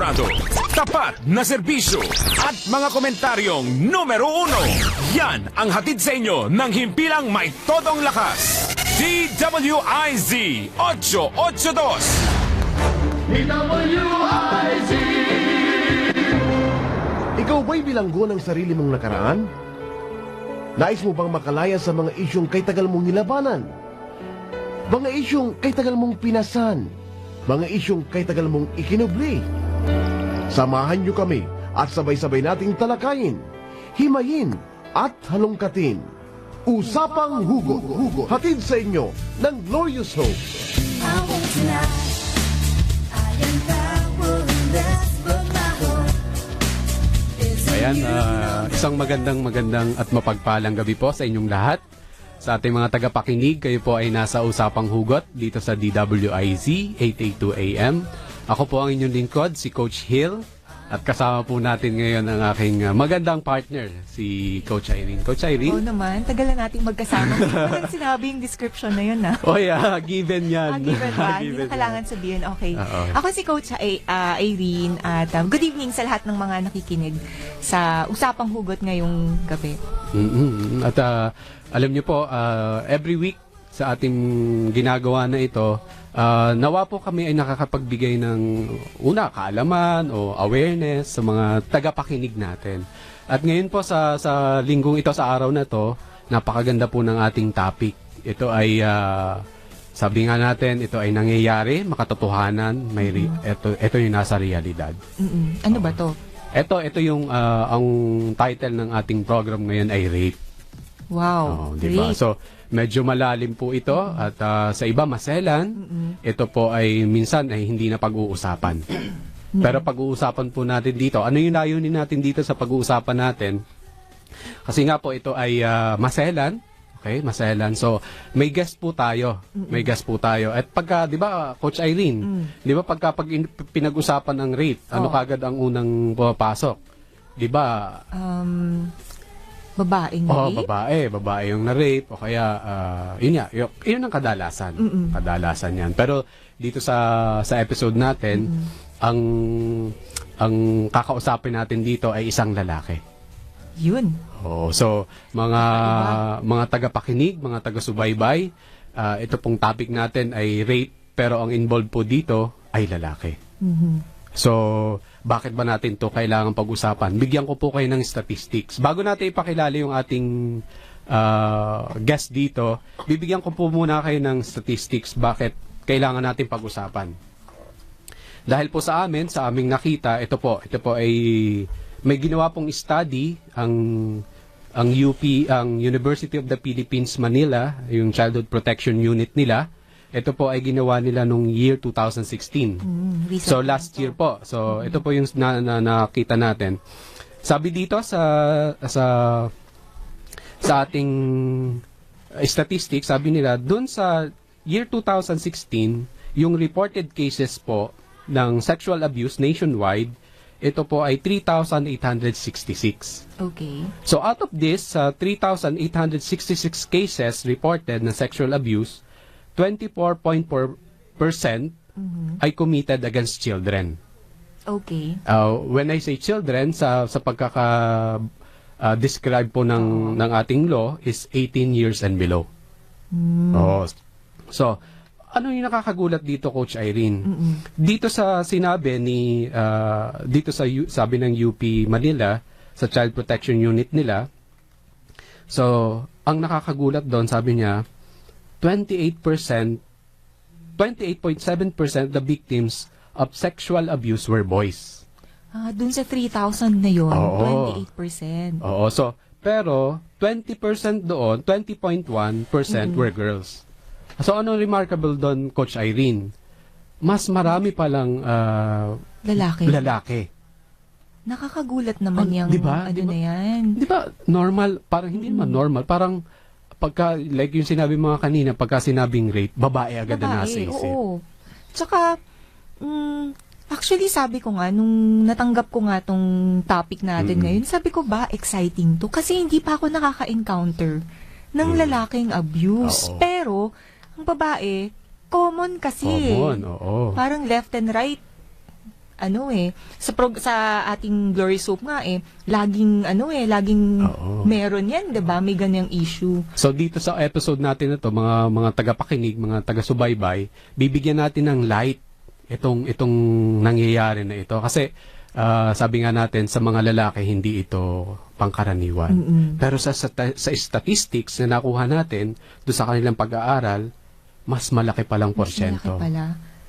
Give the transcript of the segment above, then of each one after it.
Kontrolado, tapat na serbisyo, at mga komentaryong numero 1. Yan ang hatid sa inyo ng himpilang may todong lakas. DWIZ 882. DWIZ. Ikaw ba'y bilanggo ng sarili mong nakaraan? Nais mo bang makalaya sa mga isyong kay tagal mong nilabanan? Mga isyong kay tagal mong pinasan? Mga isyong kay tagal mong ikinubli? Samahan niyo kami at sabay-sabay nating talakayin, himayin at halongkatin. Usapang Hugot, hatid sa inyo ng Glorious Hope. Ayan, isang magandang at mapagpalang gabi po sa inyong lahat. Sa ating mga tagapakinig, kayo po ay nasa Usapang Hugot dito sa DWIZ 882 AM. Ako po ang inyong lingkod, si Coach Hill. At kasama po natin ngayon ang aking magandang partner, si Coach Irene. Coach Irene? Oo naman, tagal na nating magkasama. Walang sinabi yung description na yun, ha? Oh yeah, given yan. Given ba? Hindi Given na kailangan sabihin. Okay. Oo. Ako si Coach Irene at good evening sa lahat ng mga nakikinig sa Usapang Hugot ngayong gabi. At alam niyo po, every week sa ating ginagawa na ito, nawa po kami ay nakakapagbigay ng kaalaman o awareness sa mga tagapakinig natin. At ngayon po sa linggong ito, sa araw na to, napakaganda po ng ating topic. Ito ay, sabi nga natin, ito ay nangyayari, makatotohanan, ito yung nasa realidad. Ano ba to? Ito yung, ang title ng ating program ngayon ay Rape. Wow. Diba? Great. So, medyo malalim po ito at sa iba maselan. Ito po ay minsan ay hindi na pag-uusapan. Pero pag-uusapan po natin dito. Ano yung layunin natin dito sa pag-uusapan natin? Kasi nga po ito ay maselan. Okay, maselan. So, may guest po tayo. May guest po tayo. At pagka, di ba, Coach Irene, di ba pag pinag-usapan ng rape, ano kagad ang unang pumapasok? Di ba? Babaeng rape? Babae yung na-rape o kaya yun ang kadalasan. Kadalasan yan. Pero dito sa episode natin, ang kakausapin natin dito ay isang lalaki. Yun. So mga tagapakinig, mga taga-subaybay, ito pong topic natin ay rape pero ang involved po dito ay lalaki. So, bakit ba natin to kailangan pag-usapan? Bigyan ko po kayo ng statistics. Bago natin ipakilala yung ating guest dito, bibigyan ko po muna kayo ng statistics bakit kailangan natin pag-usapan. Dahil po sa aming nakita, ito po ay may ginawa pong study ang UP, ang University of the Philippines Manila, yung Childhood Protection Unit nila. Ito po ay ginawa nila nung year 2016. So last year po. So ito po yung nakita natin. Sabi dito sa ating statistics, sabi nila doon sa year 2016, yung reported cases po ng sexual abuse nationwide, ito po ay 3,866. Okay. So out of this, 3,866 cases reported na sexual abuse, 24.4% ay committed against children. Okay. When I say children, sa pagkaka-describe po ng ating law is 18 years and below. So, ano yung nakakagulat dito, Coach Irene? Dito sa sinabi sabi ng UP Manila, sa Child Protection Unit nila, so, ang nakakagulat doon, sabi niya, 28.7% the victims of sexual abuse were boys. Dun sa 3,000 na yun, Oo. 28%. Oo, so, pero 20% doon, 20.1% were girls. So, ano remarkable doon, Coach Irene? Mas marami palang lalaki. Nakakagulat naman yung diba? na yan. Di ba, normal, parang hindi naman normal, parang pagka, like yung sinabi mga kanina, pagka sinabing rape, babae agad na nasa isip. Oo. Tsaka, actually sabi ko nga, nung natanggap ko nga tong topic natin ngayon, sabi ko ba, exciting to? Kasi hindi pa ako nakaka-encounter ng lalaking abuse. Oo. Pero, ang babae, common kasi. Common, oo. Parang left and right, sa ating Glory Soap nga laging Oo. meron yan, 'di ba? May ganyang issue. So dito sa episode natin na to, mga tagapakinig, mga taga-subaybay, bibigyan natin ng light itong nangyayari na ito kasi sabi nga natin sa mga lalaki hindi ito pangkaraniwan. Pero sa statistics na nakuha natin do sa kanilang pag-aaral, mas malaki palang Mas porsyento. malaki pala.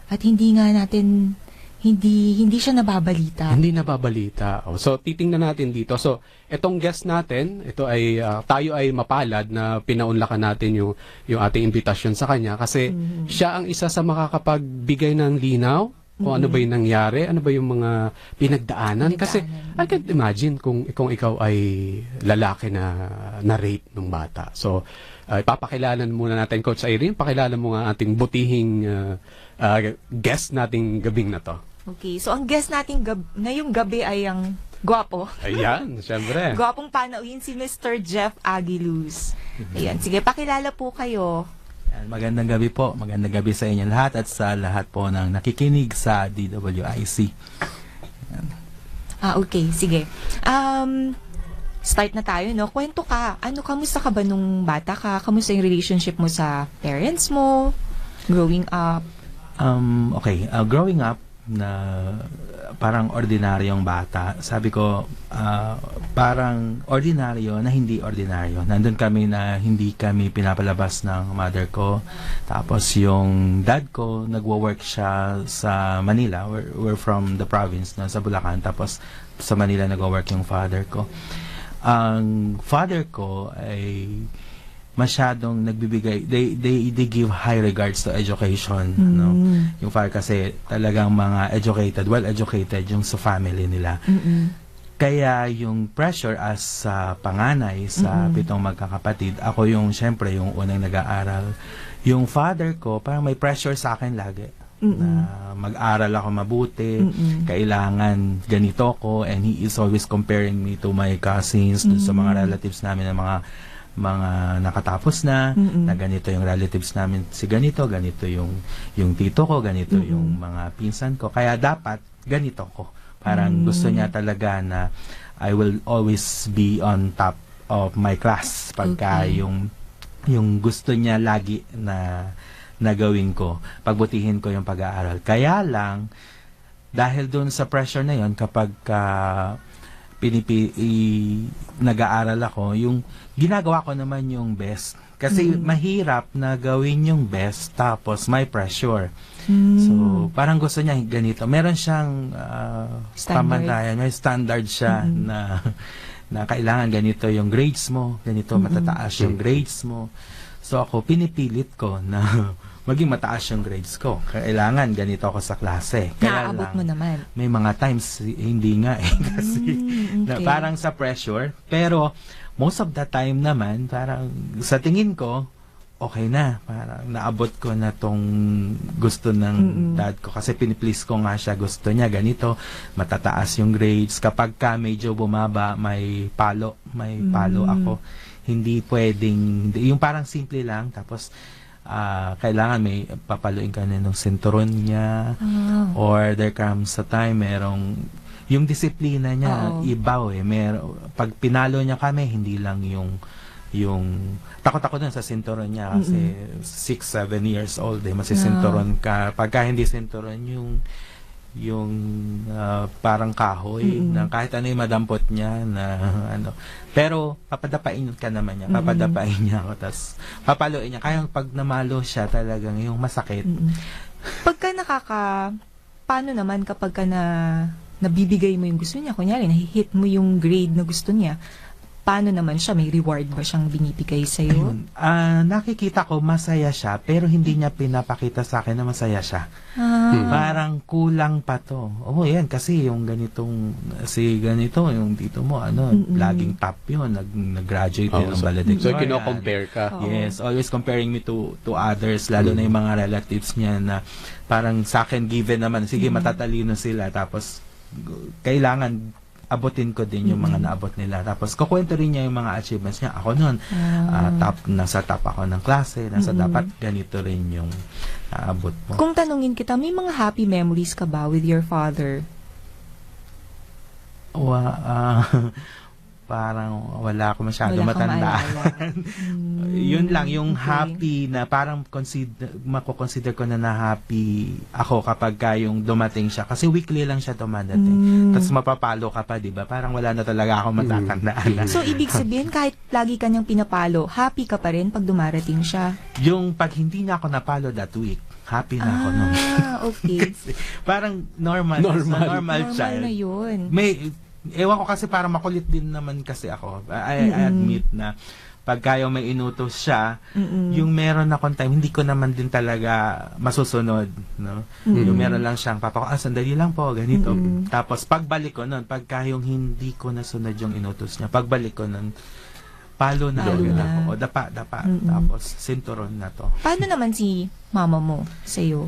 At hindi nga natin hindi siya nababalita. Hindi nababalita. So, titingnan natin dito. So, itong guest natin, ito ay, tayo ay mapalad na pinaunlakan natin yung ating imbitasyon sa kanya kasi siya ang isa sa makakapagbigay ng linaw kung ano ba yung nangyari, ano ba yung mga pinagdaanan. Kasi, I can imagine kung ikaw ay lalaki na rape ng bata. So, ipapakilalan muna natin, Coach Irene, pakilala mo nga ating butihing guest nating gabing na to. Okay, so ang guest natin ngayong gabi ay ang gwapo. Ayan, syempre. Gwapong panauhin si Mr. Jeff Aguiluz. Ayan, sige, pakilala po kayo. Yan, magandang gabi po. Magandang gabi sa inyo lahat at sa lahat po ng nakikinig sa DWIC. Yan. Okay, sige. Start na tayo, no? Kwento ka. Kamusta ka ba nung bata ka? Kamusta yung relationship mo sa parents mo? Growing up? Okay, growing up na parang ordinaryong bata. Sabi ko, parang ordinaryo na hindi ordinaryo. Nandun kami na hindi kami pinapalabas ng mother ko. Tapos yung dad ko, nagwo-work siya sa Manila. We're from the province, na sa Bulacan. Tapos sa Manila nagwo-work yung father ko. Ang father ko ay masyadong nagbibigay, they give high regards to education, no? Yung father kasi talagang mga educated, well educated yung sa family nila. Kaya yung pressure as panganay sa 7 magkakapatid, ako yung syempre yung unang nag-aaral. Yung father ko parang may pressure sa akin lagi. Na mag-aral ako mabuti, kailangan ganito ko, and he is always comparing me to my cousins, dun sa mga relatives namin na mga nakatapos na ganito yung relatives namin, si ganito yung tito ko, ganito yung mga pinsan ko, kaya dapat ganito ko. Parang gusto niya talaga na I will always be on top of my class pagka yung gusto niya lagi na gawin ko, pagbutihin ko yung pag-aaral. Kaya lang dahil doon sa pressure na yon, kapag nag-aaral ako, yung ginagawa ko naman yung best. Kasi mahirap na gawin yung best tapos may pressure. So, parang gusto niya ganito. Meron siyang pamantayan, may standard siya na kailangan ganito yung grades mo, ganito matataas yung grades mo. So, ako pinipilit ko na maging mataas yung grades ko. Kailangan ganito ako sa klase. Kaya Naaabot mo naman. may mga times hindi nga kasi na parang sa pressure, pero most of the time naman parang sa tingin ko okay na, parang naabot ko na tong gusto ng dad ko kasi piniplease ko nga siya, gusto niya ganito, matataas yung grades. Kapag ka medyo bumaba, may palo ako. Hindi pwedeng yung parang simple lang, tapos kailangan may papaluin ka na ng sinturon niya, or there comes a time merong yung disiplina niya ibaw pag pinalo niya kami, hindi lang yung takot ako dun sa sinturon niya kasi 6-7 years old masisinturon ka. Pagka hindi sinturon yung parang kahoy na kahit ano yung madampot niya na ano. Pero papadapain ka naman niya, papadapain niya ako, tapos papaluin niya. Kaya pag namalo siya talagang yung masakit. Paano naman kapag nabibigay mo yung gusto niya, kunyari nahihit mo yung grade na gusto niya, paano naman siya? May reward ba siyang binibigay sa'yo? Nakikita ko masaya siya, pero hindi niya pinapakita sa akin na masaya siya. Parang kulang pa to. Yan, kasi yung ganito, yung dito mo, laging top yun, nag-graduate yun ng valedictorian. So, kino-compare ka. Yes, always comparing me to others, lalo na yung mga relatives niya na parang sa akin given naman, sige, matatalino sila, tapos kailangan abutin ko din yung mga naabot nila. Tapos kukwento rin niya yung mga achievements niya. Ako noon, nasa top ako ng klase, dapat ganito rin yung naabot mo. Kung tanungin kita, may mga happy memories ka ba with your father Parang wala ako masyado Wala kang matandaan. maalala. Yun lang, yung Okay. happy na parang mako-consider ko na happy ako kapag yung dumating siya. Kasi weekly lang siya dumadating. Tapos mapapalo ka pa, di ba? Parang wala na talaga ako matatandaan. So, ibig sabihin, kahit lagi ka niyang pinapalo, happy ka pa rin pag dumarating siya? Yung pag hindi na ako napalo that week, happy na ako nun. Okay. Parang normal Normal child. na yun. Ewan ko kasi parang makulit din naman kasi ako. I admit na pagka yung may inutos siya, yung meron akong time, hindi ko naman din talaga masusunod. No? Yung meron lang siyang sandali lang po, ganito. Tapos pagbalik ko nun, pagka yung hindi ko nasunod yung inutos niya, pagbalik ko nun, palo na Palo yun na. ako. O dapa. Tapos sinturon na to. Paano naman si mama mo sa'yo?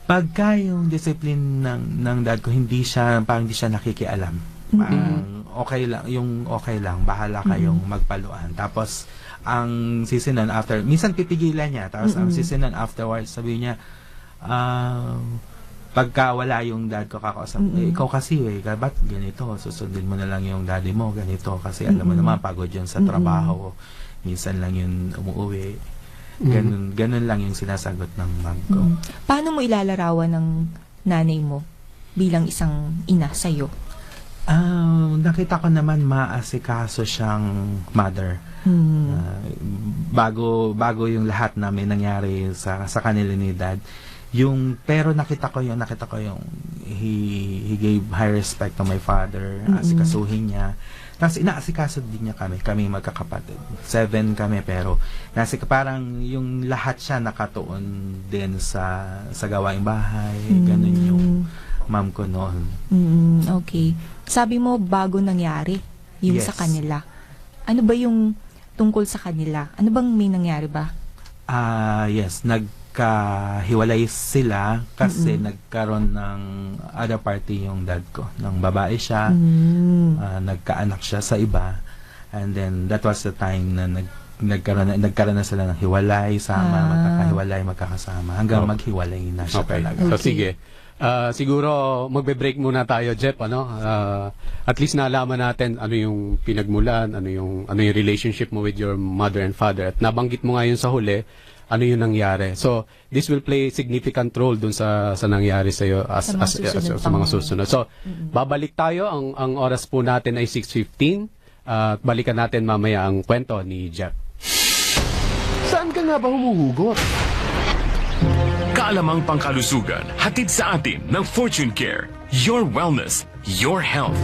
Pagka yung discipline ng dad ko, parang hindi siya nakikialam. Okay lang, bahala kayong magpaluan. Tapos, ang sisinan after, minsan pipigilan niya, tapos ang sisinan afterwards, sabi niya, pagka wala yung dad ko kakausap, ikaw kasi ba't ganito, susundin mo na lang yung daddy mo, ganito, kasi alam mo naman, pagod yun sa trabaho, minsan lang yun umuwi. Ganun lang yung sinasagot ng mom ko. Paano mo ilalarawan ng nanay mo bilang isang ina sa'yo? Nakita ko naman maasikaso siyang mother. Bago yung lahat na may nangyari sa kanila ni dad. Pero nakita ko yung he gave high respect to my father. Asikasuhin niya. Tapos inaasikaso din niya kami magkakapatid. 7 kami pero parang yung lahat siya nakatuon din sa gawaing bahay. Ganun yung mom ko noon. Okay. Sabi mo, bago nangyari yung Yes. sa kanila. Ano ba yung tungkol sa kanila? Ano bang may nangyari ba? Yes. Nagkahiwalay sila kasi nagkaroon ng other party yung dad ko. Nang babae siya, nagkaanak siya sa iba. And then, that was the time na nagkaroon na sila ng hiwalay, magkakahiwalay, magkakasama. Hanggang maghiwalay na siya Okay. talaga. So sige. Siguro magbe-break muna tayo, Jeff, ano? At least nalaman natin ano yung pinagmulan, ano yung relationship mo with your mother and father. At nabanggit mo ngayon sa huli, ano yung nangyari. So, this will play significant role dun sa nangyari sa iyo Sa mga susunod sa mga pang- susunod. So, babalik tayo. Ang oras po natin ay 6:15. At balikan natin mamaya ang kwento ni Jeff. Saan ka nga ba humuhugot? Kaalamang pangkalusugan, hatid sa atin ng Fortune Care. Your wellness, your health.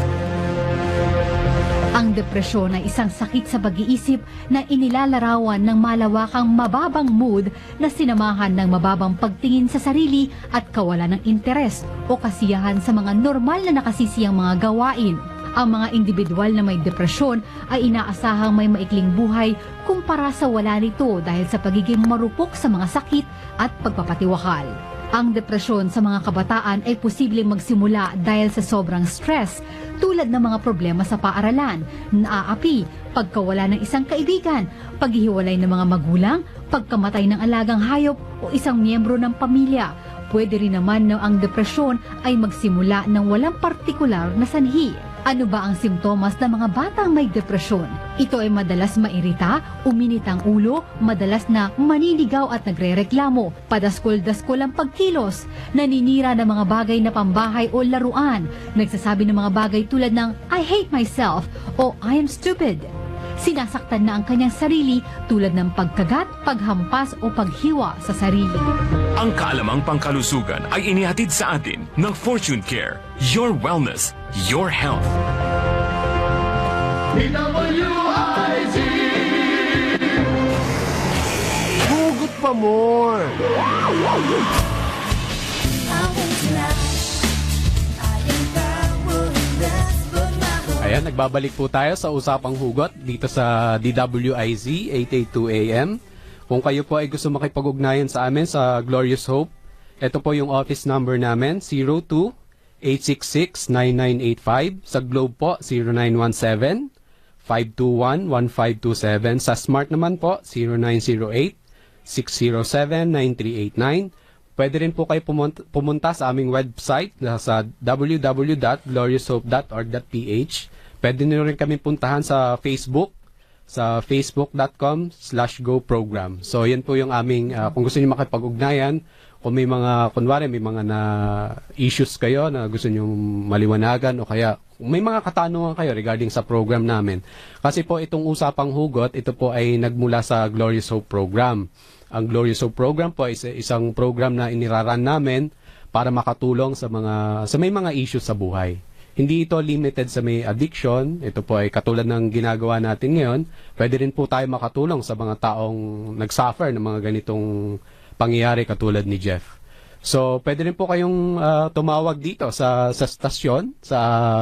Ang depresyon ay isang sakit sa pag-iisip na inilalarawan ng malawakang mababang mood na sinamahan ng mababang pagtingin sa sarili at kawalan ng interes o kasiyahan sa mga normal na nakasisiyang mga gawain. Ang mga individual na may depresyon ay inaasahang may maikling buhay kumpara sa wala nito dahil sa pagiging marupok sa mga sakit at pagpapatiwakal. Ang depresyon sa mga kabataan ay posibleng magsimula dahil sa sobrang stress tulad ng mga problema sa paaralan, naaapi, pagkawala ng isang kaibigan, paghihiwalay ng mga magulang, pagkamatay ng alagang hayop o isang miyembro ng pamilya. Pwede rin naman na ang depresyon ay magsimula ng walang partikular na sanhi. Ano ba ang simptomas ng mga batang may depresyon? Ito ay madalas mairita, uminit ang ulo, madalas na maninigaw at nagrereklamo, padaskol-daskol ang pagkilos, naninira ng mga bagay na pambahay o laruan, nagsasabi ng mga bagay tulad ng I hate myself o I am stupid. Sinasaktan na ang kanyang sarili tulad ng pagkagat, paghampas o paghiwa sa sarili. Ang kaalamang pangkalusugan ay inihatid sa atin ng Fortune Care. Your wellness, your health. DWIZ. Hugot pa more! Ayan, nagbabalik po tayo sa Usapang Hugot dito sa DWIZ 882 AM. Kung kayo po ay gusto makipag-ugnayan sa amin sa Glorious Hope, ito po yung office number namin, 02-866-9985. Sa Globe po, 0917-521-1527. Sa Smart naman po, 0908-607-9389. Pwede rin po kayo pumunta sa aming website na sa www.glorioushope.org.ph. Pwede nyo rin kami puntahan sa Facebook, sa facebook.com/goprogram. So, yan po yung aming, kung gusto niyo makipag-ugnayan, kung may mga, kunwari, may mga na issues kayo na gusto niyo maliwanagan o kaya kung may mga katanungan kayo regarding sa program namin. Kasi po itong Usapang Hugot, ito po ay nagmula sa Glorious Hope Program. Ang Glorious Hope Program po ay isang program na iniraran namin para makatulong sa may mga issues sa buhay. Hindi ito limited sa may addiction. Ito po ay katulad ng ginagawa natin ngayon. Pwede rin po tayo makatulong sa mga taong nagsuffer ng mga ganitong pangyayari katulad ni Jeff. So, pwede rin po kayong tumawag dito sa stasyon, sa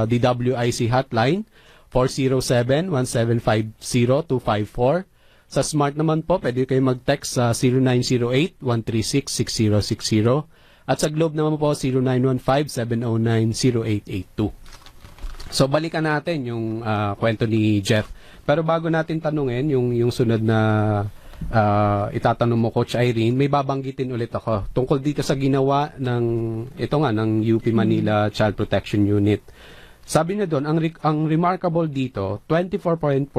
DWIC hotline, 407-1750-254. Sa Smart naman po, pwede kayo mag-text sa 0908-136-6060. At sa Globe naman po, 0915-709-0882. So, balikan natin yung kwento ni Jeff. Pero bago natin tanungin, yung sunod na itatanong mo, Coach Irene, may babanggitin ulit ako tungkol dito sa ginawa ng UP Manila Child Protection Unit. Sabi na doon, ang remarkable dito, 24%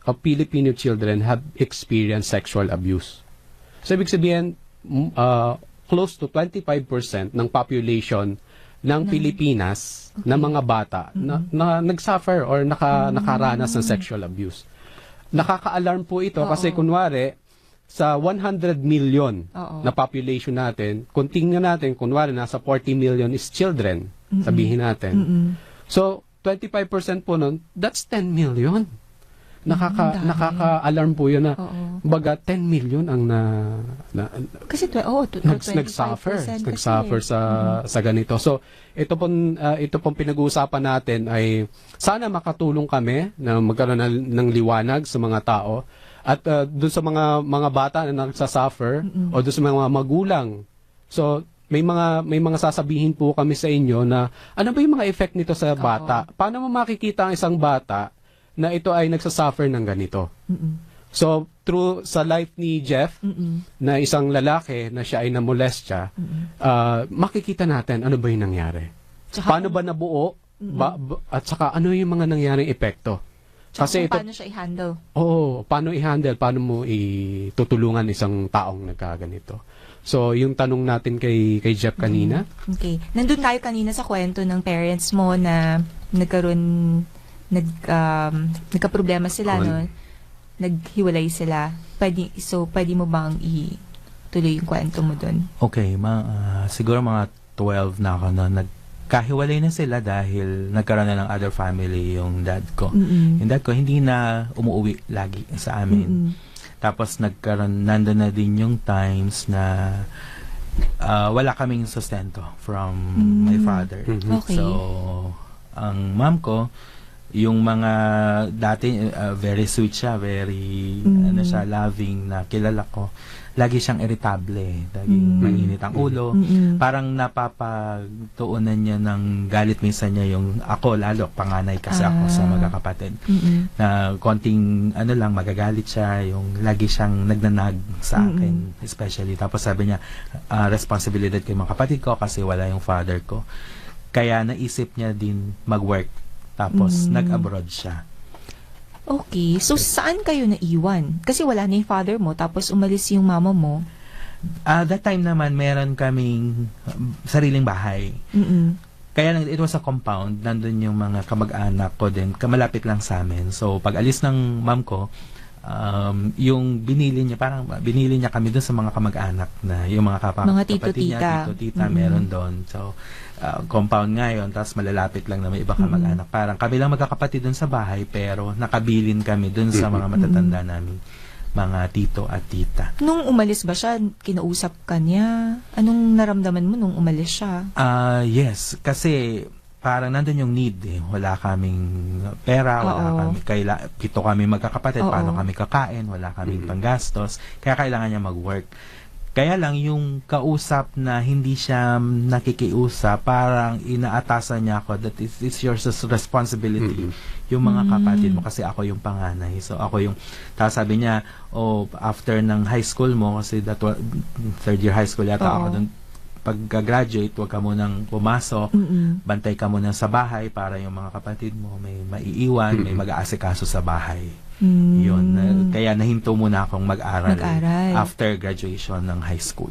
of Filipino children have experienced sexual abuse. So, ibig sabihin, close to 25% ng population ng Pilipinas na mga bata na nag-suffer or nakaranas ng sexual abuse. Nakaka-alarm po ito kasi kunwari, sa 100 million na population natin, kung tingnan natin, kunwari, nasa 40 million is children, sabihin natin. So, 25% po nun, that's 10 million. Nakaka-alarm po yun na baga 10 million ang Kasi nag-suffer sa ganito. So ito pong pinag-uusapan natin ay sana makatulong kami na magkaroon ng liwanag sa mga tao at doon sa mga bata na nagsasuffer o doon sa mga magulang. So may mga sasabihin po kami sa inyo na ano ba yung mga effect nito sa bata? Paano mo makikita ang isang bata na ito ay nagsasuffer ng ganito? So, through sa life ni Jeff, na isang lalaki na siya ay namolestya, makikita natin ano ba yung nangyari. Paano ba nabuo? At saka ano yung mga nangyaring epekto? Kasi paano siya i-handle? Paano i-handle? Paano mo itutulungan isang taong nagkaganito? So, yung tanong natin kay Jeff kanina. Okay. Nandun tayo kanina sa kwento ng parents mo na nagka-problema sila, no? Naghiwalay sila. Pwede mo bang ituloy yung kwento mo dun? Okay, siguro mga 12 na ako na nagkahiwalay na sila dahil nagkaroon na ng other family yung dad ko. Yung dad ko hindi na umuwi lagi sa amin. Tapos nandun na din yung times na wala kaming sustento from my father. Okay. So, ang mom ko, yung mga dati very sweet siya, very loving na kilala ko. Lagi siyang irritable, laging mainit ang ulo. Parang napapagtuunan niya ng galit minsan niya yung ako lalo, panganay kasi ako sa magkakapatid. Na konting lang magagalit siya, yung lagi siyang nagnanag sa akin, especially. Tapos sabi niya, responsibilidad kay mga kapatid ko kasi wala yung father ko. Kaya naisip niya din mag-work. Tapos, nag-abroad siya. Okay. So, saan kayo naiwan? Kasi wala na yung father mo, tapos umalis yung mama mo. That time naman, meron kaming sariling bahay. Kaya it was a compound. Nandun yung mga kamag-anak ko din. Malapit lang sa amin. So, pag alis ng mom ko, yung binili niya kami doon sa mga kamag-anak na yung mga kapatid niya, tito-tita, meron doon. So, compound ngayon, tapos malalapit lang na may ibang kamag-anak. Parang kami lang magkakapatid doon sa bahay, pero nakabilin kami doon sa mga matatanda namin, mga tito at tita. Nung umalis ba siya, kinausap ka niya? Anong naramdaman mo nung umalis siya? Yes, kasi parang nandun yung need eh. Wala kaming pera, pito kami magkakapatid, paano kami kakain, wala kaming panggastos, kaya kailangan niya mag-work. Kaya lang yung kausap na hindi siya nakikiusap, parang inaatasan niya ako that it's your responsibility. Yung mga kapatid mo, kasi ako yung panganay. So ako yung, tapos sabi niya, after ng high school mo, kasi third year high school yata ako dun, pag-graduate, huwag ka munang pumasok, Mm-mm. bantay ka muna sa bahay para yung mga kapatid mo may maiiwan, may mag-aasikaso sa bahay. Mm. Yun. Kaya nahinto muna akong mag-aral Mag-aral. after graduation ng high school.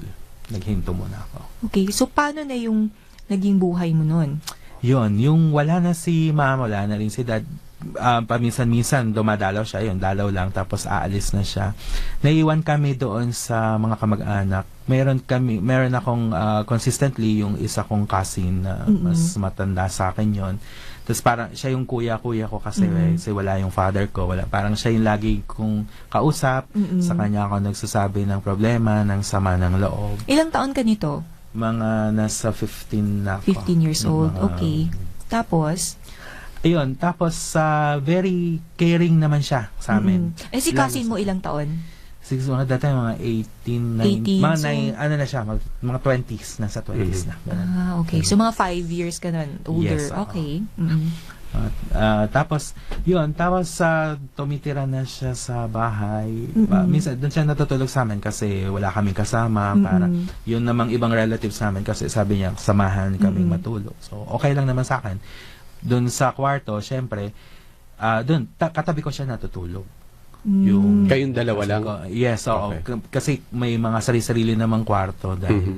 Naghinto muna ako. Okay, so paano na yung naging buhay mo nun? Yun, yung wala na si mama, wala na rin si dad, paminsan-minsan dumadalaw siya, yun, dalaw lang, tapos aalis na siya. Naiwan kami doon sa mga kamag-anak. Meron akong consistently yung isa kong cousin na mas matanda sa akin yon. Tapos parang siya yung kuya-kuya ko kasi, kasi wala yung father ko. Parang siya yung lagi kong kausap. Sa kanya ako nagsasabi ng problema, ng sama ng loob. Ilang taon ka nito? Mga nasa 15 na ako. 15 years old, okay. Tapos? Ayun, tapos very caring naman siya sa amin. Eh si cousin mo ilang taon? Mga dati mga 18, 18, mga so- ano na siya, mga 20s, nasa 20s na. Ganun. Okay. So, mga 5 years ka nun, older. Yes, oo. Okay. Mm. Tapos tumitira na siya sa bahay. Minsan doon siya natutulog sa amin kasi wala kaming kasama. Para yun namang ibang relatives namin kasi sabi niya samahan kaming matulog. So okay lang naman sa akin. Doon sa kwarto, syempre, doon katabi ko siya natutulog. Yung Kayong dalawa lang? Yes, oo. Okay. Kasi may mga sarili-sarili namang kwarto dahil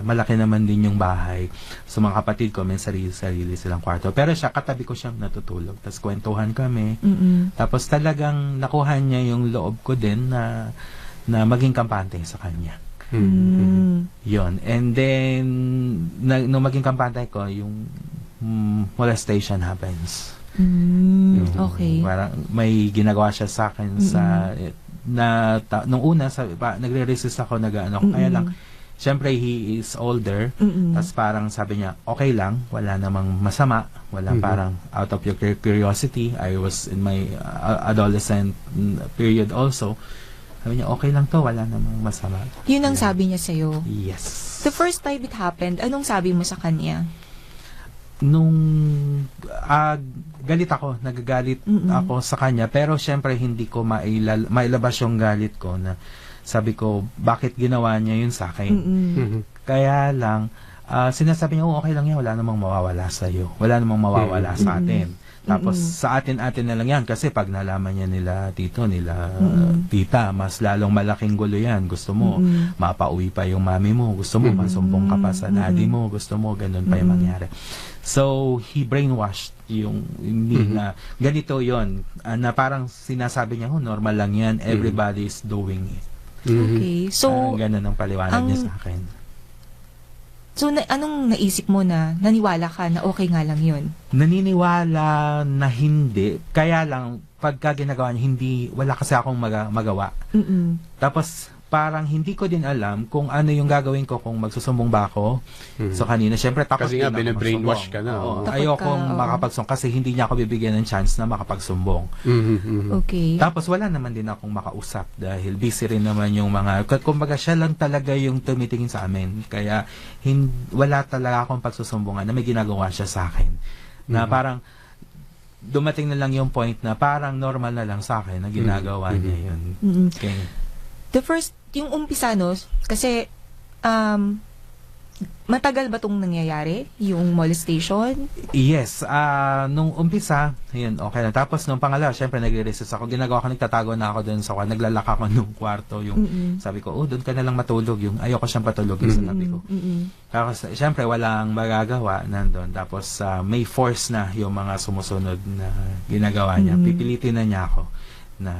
malaki naman din yung bahay. So mga kapatid ko may sarili-sarili silang kwarto. Pero siya, katabi ko siyang natutulog. Tapos kwentuhan kami. Tapos talagang nakuha niya yung loob ko din na maging kampante sa kanya. Yon. And then, nung maging kampante ko, yung molestation happens. Okay. Parang may ginagawa siya sa akin nung una nagre-resist ako kaya lang syempre he is older tapos parang sabi niya okay lang, wala namang masama, parang out of your curiosity. I was in my adolescent period also. Sabi niya okay lang to, wala namang masama. Yun ang sabi niya sa'yo. Yes. The first time it happened, anong sabi mo sa kanya? Nung nagagalit ako sa kanya, pero syempre hindi ko mailabas yung galit ko na sabi ko, bakit ginawa niya yun sa akin? Kaya lang, sinasabi niya, okay lang yan, wala namang mawawala sa iyo. Wala namang mawawala sa atin. Tapos sa atin na lang yan kasi pag nalaman niya nila tito, nila tita, mas lalong malaking gulo yan. Gusto mo, mapauwi pa yung mami mo. Gusto mo, masumbong ka pa sa daddy mo. Gusto mo, ganun pa yung mangyari. So, he brainwashed yung hindi na ganito yon na parang sinasabi niya, normal lang yan. Everybody is doing it. Okay. So, ganun ang paliwanag niya sa akin. So, anong naisip mo na naniwala ka na okay nga lang yun? Naniniwala na hindi. Kaya lang, pagka ginagawa niya, wala kasi akong magawa. Tapos, parang hindi ko din alam kung ano yung gagawin ko kung magsusumbong ba ako. So, kanina, syempre, takot Kasi din nga, ako bine-brainwash magsumbong. ka na. Oo. Takot Ayokong ka, oo. makapagsumbong kasi hindi niya ako bibigyan ng chance na makapagsumbong. Okay. Tapos wala naman din akong makausap dahil busy rin naman yung mga, kumbaga siya lang talaga yung tumitingin sa amin. Kaya wala talaga akong pagsusumbungan na may ginagawa siya sa akin. Na parang dumating na lang yung point na parang normal na lang sa akin na ginagawa niya yun. Okay. The first, yung umpisa, no? Kasi, matagal ba itong nangyayari? Yung molestation? Yes, nung umpisa, yun, okay na. Tapos nung pangalawa, syempre nagre-resist ako. Ginagawa ko, nagtatago na ako dun sa kwarto. Naglalak ako nung kwarto. Yung sabi ko, doon ka na lang matulog. Yung ayoko siyang patulogin sa tabi ko. Tapos, syempre, walang magagawa nandun. Tapos, may force na yung mga sumusunod na ginagawa niya. Pipilitin na niya ako na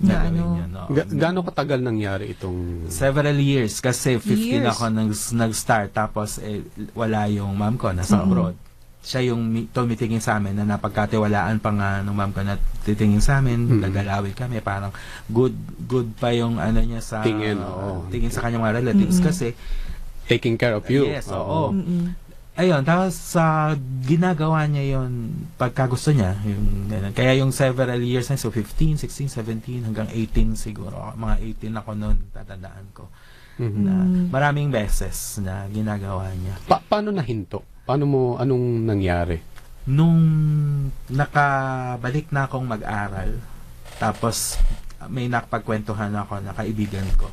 gagawin yun. No? Gaano katagal nangyari itong... Several years kasi 15 Years. ako nag-start tapos wala yung mom ko nasa abroad. Siya yung tumitingin sa amin na napagkatiwalaan pa nga ng mom ko na titingin sa amin, gagalawin kami, parang good pa yung ano niya sa Tingin, oo. tingin sa kanyang mga relatives kasi Taking care of you. yes, oo. Ayun, tapos ginagawa niya yon pagka gusto niya. Yung, ganun. Kaya yung several years na, so 15, 16, 17, hanggang 18 siguro. Mga 18 ako noon, tatandaan ko. Na maraming beses na ginagawa niya. Paano nahinto? Anong nangyari? Nung nakabalik na akong mag-aral, tapos may nakapagkwentuhan ako na kaibigan ko.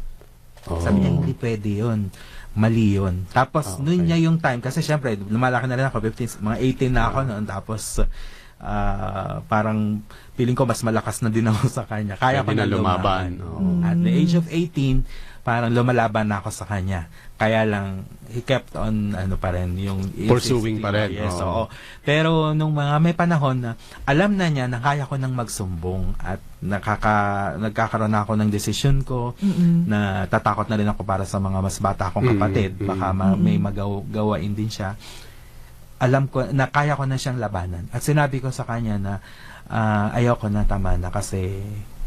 Sabi niya, hindi pwede yun. Mali yun. Tapos, noon niya yung time, kasi syempre, lumalaki na rin ako, 15, mga 18 na ako noon, tapos, parang, feeling ko mas malakas na din ako sa kanya. Kaya ko Pwede na na lumaban. lumaban. At the age of 18, parang lumalaban na ako sa kanya. Kaya lang, he kept on, pa rin, yung Pursuing pa rin. Yes, Oo. oo. Pero nung may panahon na alam na niya na kaya ko nang magsumbong at nagkakaroon na ako ng desisyon ko, na tatakot na rin ako para sa mga mas bata akong kapatid, baka may magawain din siya. Alam ko na kaya ko na siyang labanan. At sinabi ko sa kanya na ayaw ko na, tama na, kasi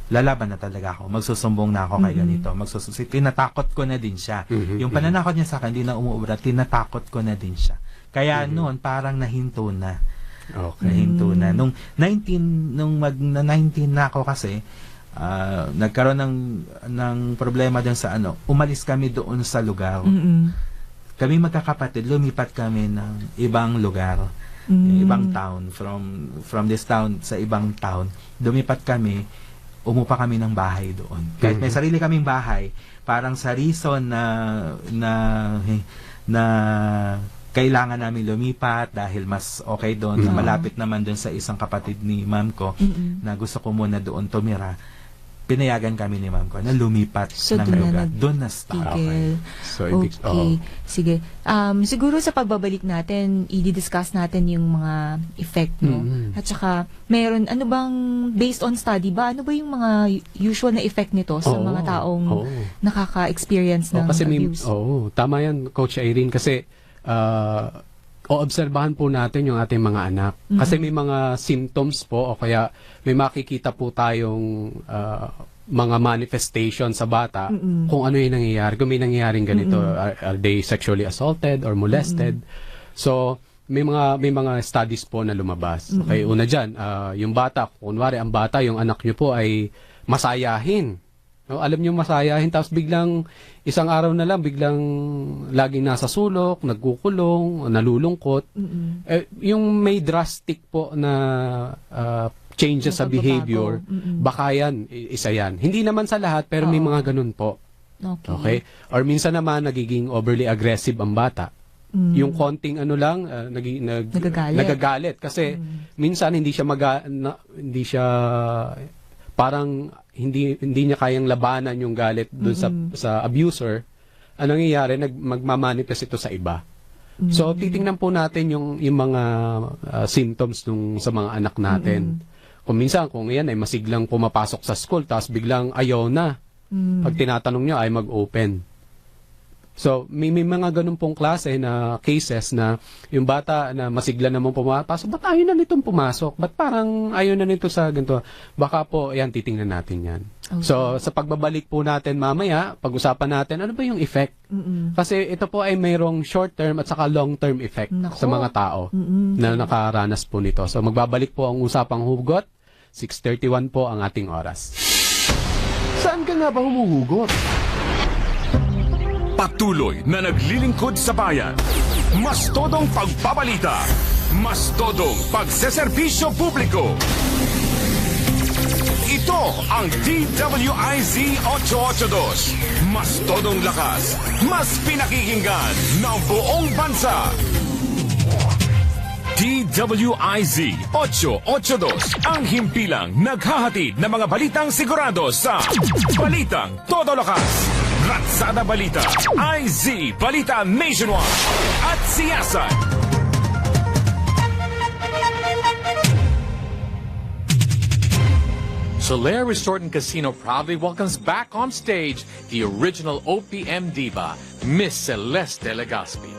lalaban na talaga ako. Magsusumbong na ako kay ganito. Tinatakot ko na din siya. Yung pananakot niya sa akin, hindi na umuubra. Tinatakot ko na din siya. Kaya noon, parang nahinto na. Okay. Nahinto na. Nung 19 na ako kasi, nagkaroon ng problema din sa umalis kami doon sa lugar. Kami magkakapatid, lumipat kami ng ibang lugar. Ibang town. From this town sa ibang town. Lumipat kami, umupa kami ng bahay doon. Kahit may sarili kaming bahay, parang sa reason na kailangan namin lumipat dahil mas okay doon, na malapit naman doon sa isang kapatid ni ma'am ko, na gusto ko muna doon tumira. Pinayagan kami ni ma'am ko na lumipat ng lugar. Doon na start. Tigil. So, Okay. Sige. Siguro sa pagbabalik natin, i-discuss natin yung mga effect, no? At saka, ano bang, based on study ba, ano ba yung mga usual na effect nito sa mga taong nakaka-experience ng kasi abuse? Tama yan, Coach Irene, kasi oobserbahan po natin yung ating mga anak. Kasi may mga symptoms po o kaya may makikita po tayong mga manifestation sa bata kung ano yung nangyayari. Kung may nangyayaring ganito, are they sexually assaulted or molested? So, may mga studies po na lumabas. Okay, una dyan, yung bata, kunwari ang bata, yung anak nyo po ay masayahin. No, alam niyo masayahin, tapos biglang isang araw na lang biglang laging nasa sulok, nagkukulong, nalulungkot. Yung may drastic po na changes sa behavior, baka yan, isa yan. Hindi naman sa lahat, pero may mga ganun po. Okay? Or minsan naman nagiging overly aggressive ang bata. Yung konting nagagalit kasi minsan hindi siya parang hindi niya kayang labanan yung galit doon sa abuser. Anong nangyayari? Magmamanifest ito sa iba. So titingnan po natin yung mga symptoms sa mga anak natin. Kung minsan yan ay masiglang pumapasok sa school tapos biglang ayaw na. Pag tinatanong niya ay mag-open. So, may mga ganun pong klase na cases na yung bata na masigla naman pumapasok, ba't ayaw na nitong pumasok? Ba't parang ayaw na nito sa ganito? Baka po, yan, titingnan natin yan. Okay. So, sa pagbabalik po natin mamaya, pag-usapan natin, ano ba yung effect? Kasi ito po ay mayroong short-term at saka long-term effect sa mga tao na nakaranas po nito. So, magbabalik po ang Usapang Hugot. 6:31 po ang ating oras. Saan ka nga ba humuhugot? Patuloy na naglilingkod sa bayan. Mas todong pagbabalita. Mas todong pagseserbisyo publiko. Ito ang DWIZ 882. Mas todong lakas. Mas pinakikinggan ng buong bansa. DWIZ 882, ang himpilang naghahatid ng mga balitang sigurado sa Balitang Todo Lakas. Ratsada Balita, IZ Balita Nationwide at Siyasan. Solaire Resort and Casino proudly welcomes back on stage the original OPM diva, Miss Celeste Legaspi.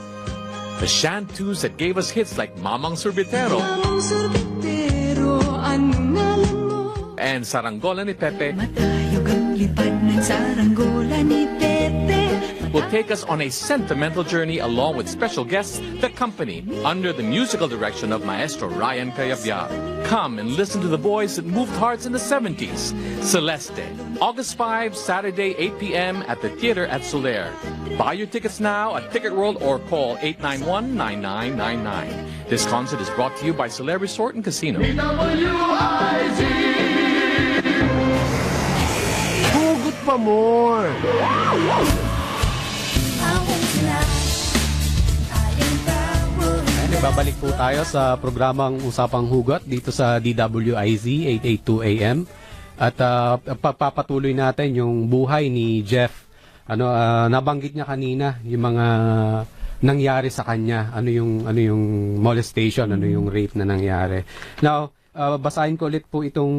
The shantus that gave us hits like Mamang Sorbitero and Saranggola ni Pepe will take us on a sentimental journey along with special guests, the company, under the musical direction of Maestro Ryan Cayabia. Come and listen to the voice that moved hearts in the 70s. Celeste, August 5, Saturday, 8 p.m. at the theater at Solaire. Buy your tickets now at Ticket World or call 891-9999. This concert is brought to you by Solaire Resort and Casino. DWIZ. Hugot pa more. Ayan, ibabalik po tayo sa programang Usapang Hugot dito sa DWIZ 882 AM. At papatuloy natin yung buhay ni Jeff. Nabanggit niya kanina yung mga nangyari sa kanya. Ano yung molestation, ano yung rape na nangyari. Now, basahin ko ulit po itong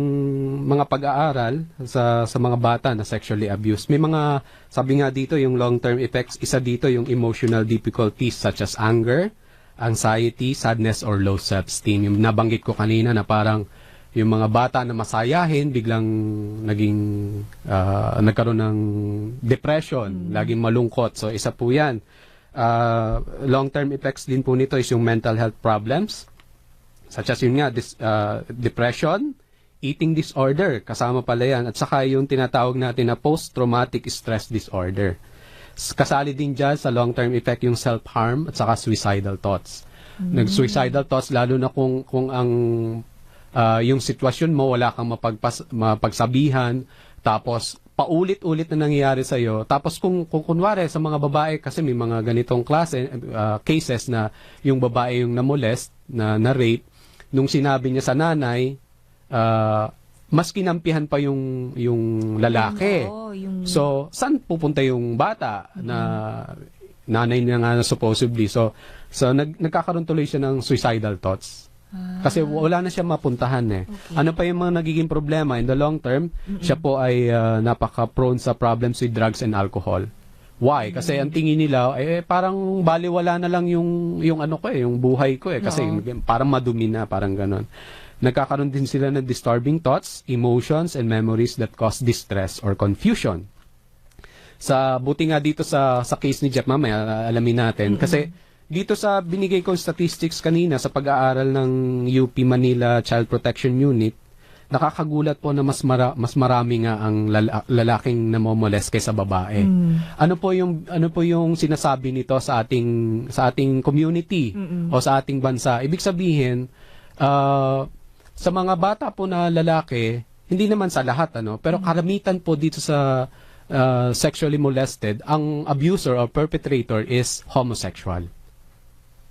mga pag-aaral sa mga bata na sexually abused. May mga, sabi nga dito, yung long-term effects, isa dito yung emotional difficulties such as anger, anxiety, sadness, or low self-esteem. Yung nabanggit ko kanina na parang yung mga bata na masayahin, biglang nagkaroon ng depression, laging malungkot. So, isa po yan. Long-term effects din po nito is yung mental health problems, such as yun nga, depression, eating disorder, kasama pala yan, at saka yung tinatawag natin na post-traumatic stress disorder. Kasali din dyan sa long-term effect yung self-harm at saka suicidal thoughts. Nag-suicidal thoughts, lalo na kung ang yung sitwasyon mo, wala kang mapagsabihan, tapos paulit-ulit na nangyayari sa'yo. Tapos kung kunwari sa mga babae, kasi may mga ganitong klase, cases na yung babae yung namolest, na rape, nung sinabi niya sa nanay, mas kinampihan pa yung lalaki. So, saan pupunta yung bata na nanay niya nga supposedly? So nagkakaroon tuloy siya ng suicidal thoughts. Kasi wala na siya mapuntahan eh. Okay. Ano pa yung mga nagiging problema in the long term? Siya po ay napaka-prone sa problems with drugs and alcohol. Why? Kasi ang tingin nila, parang baliwala na lang yung buhay ko eh. Kasi parang madumi na, parang ganon. Nagkakaroon din sila ng disturbing thoughts, emotions, and memories that cause distress or confusion. Buti nga dito sa case ni Jeff, mamaya alamin natin. Kasi dito sa binigay kong statistics kanina sa pag-aaral ng UP Manila Child Protection Unit, nakakagulat po na mas marami nga ang lalaking namomolest kaysa babae. Ano po yung sinasabi nito sa ating community o sa ating bansa? Ibig sabihin, sa mga bata po na lalaki, hindi naman sa lahat pero karamitan po dito sa sexually molested, ang abuser or perpetrator is homosexual.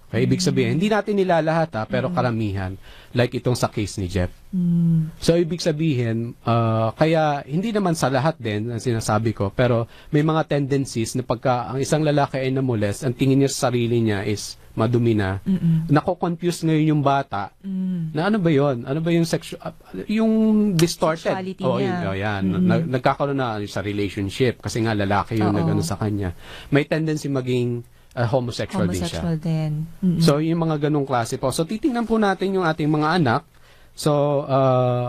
Okay, ibig sabihin, hindi natin nilalahat pero karamihan. Like itong sa case ni Jeff. So, ibig sabihin, kaya hindi naman sa lahat din ang sinasabi ko, pero may mga tendencies na pagka ang isang lalaki ay namolest, ang tingin niya sa sarili niya is madumi na. Nako-confuse ngayon yung bata na ano ba yun? Ano ba yung yung distorted? Sexuality niya. Yan. Nagkakaroon na sa relationship kasi nga lalaki yung nagano sa kanya. May tendency maging homosexual din siya. Din. So, yung mga ganong klase po. So, titingnan po natin yung ating mga anak. So,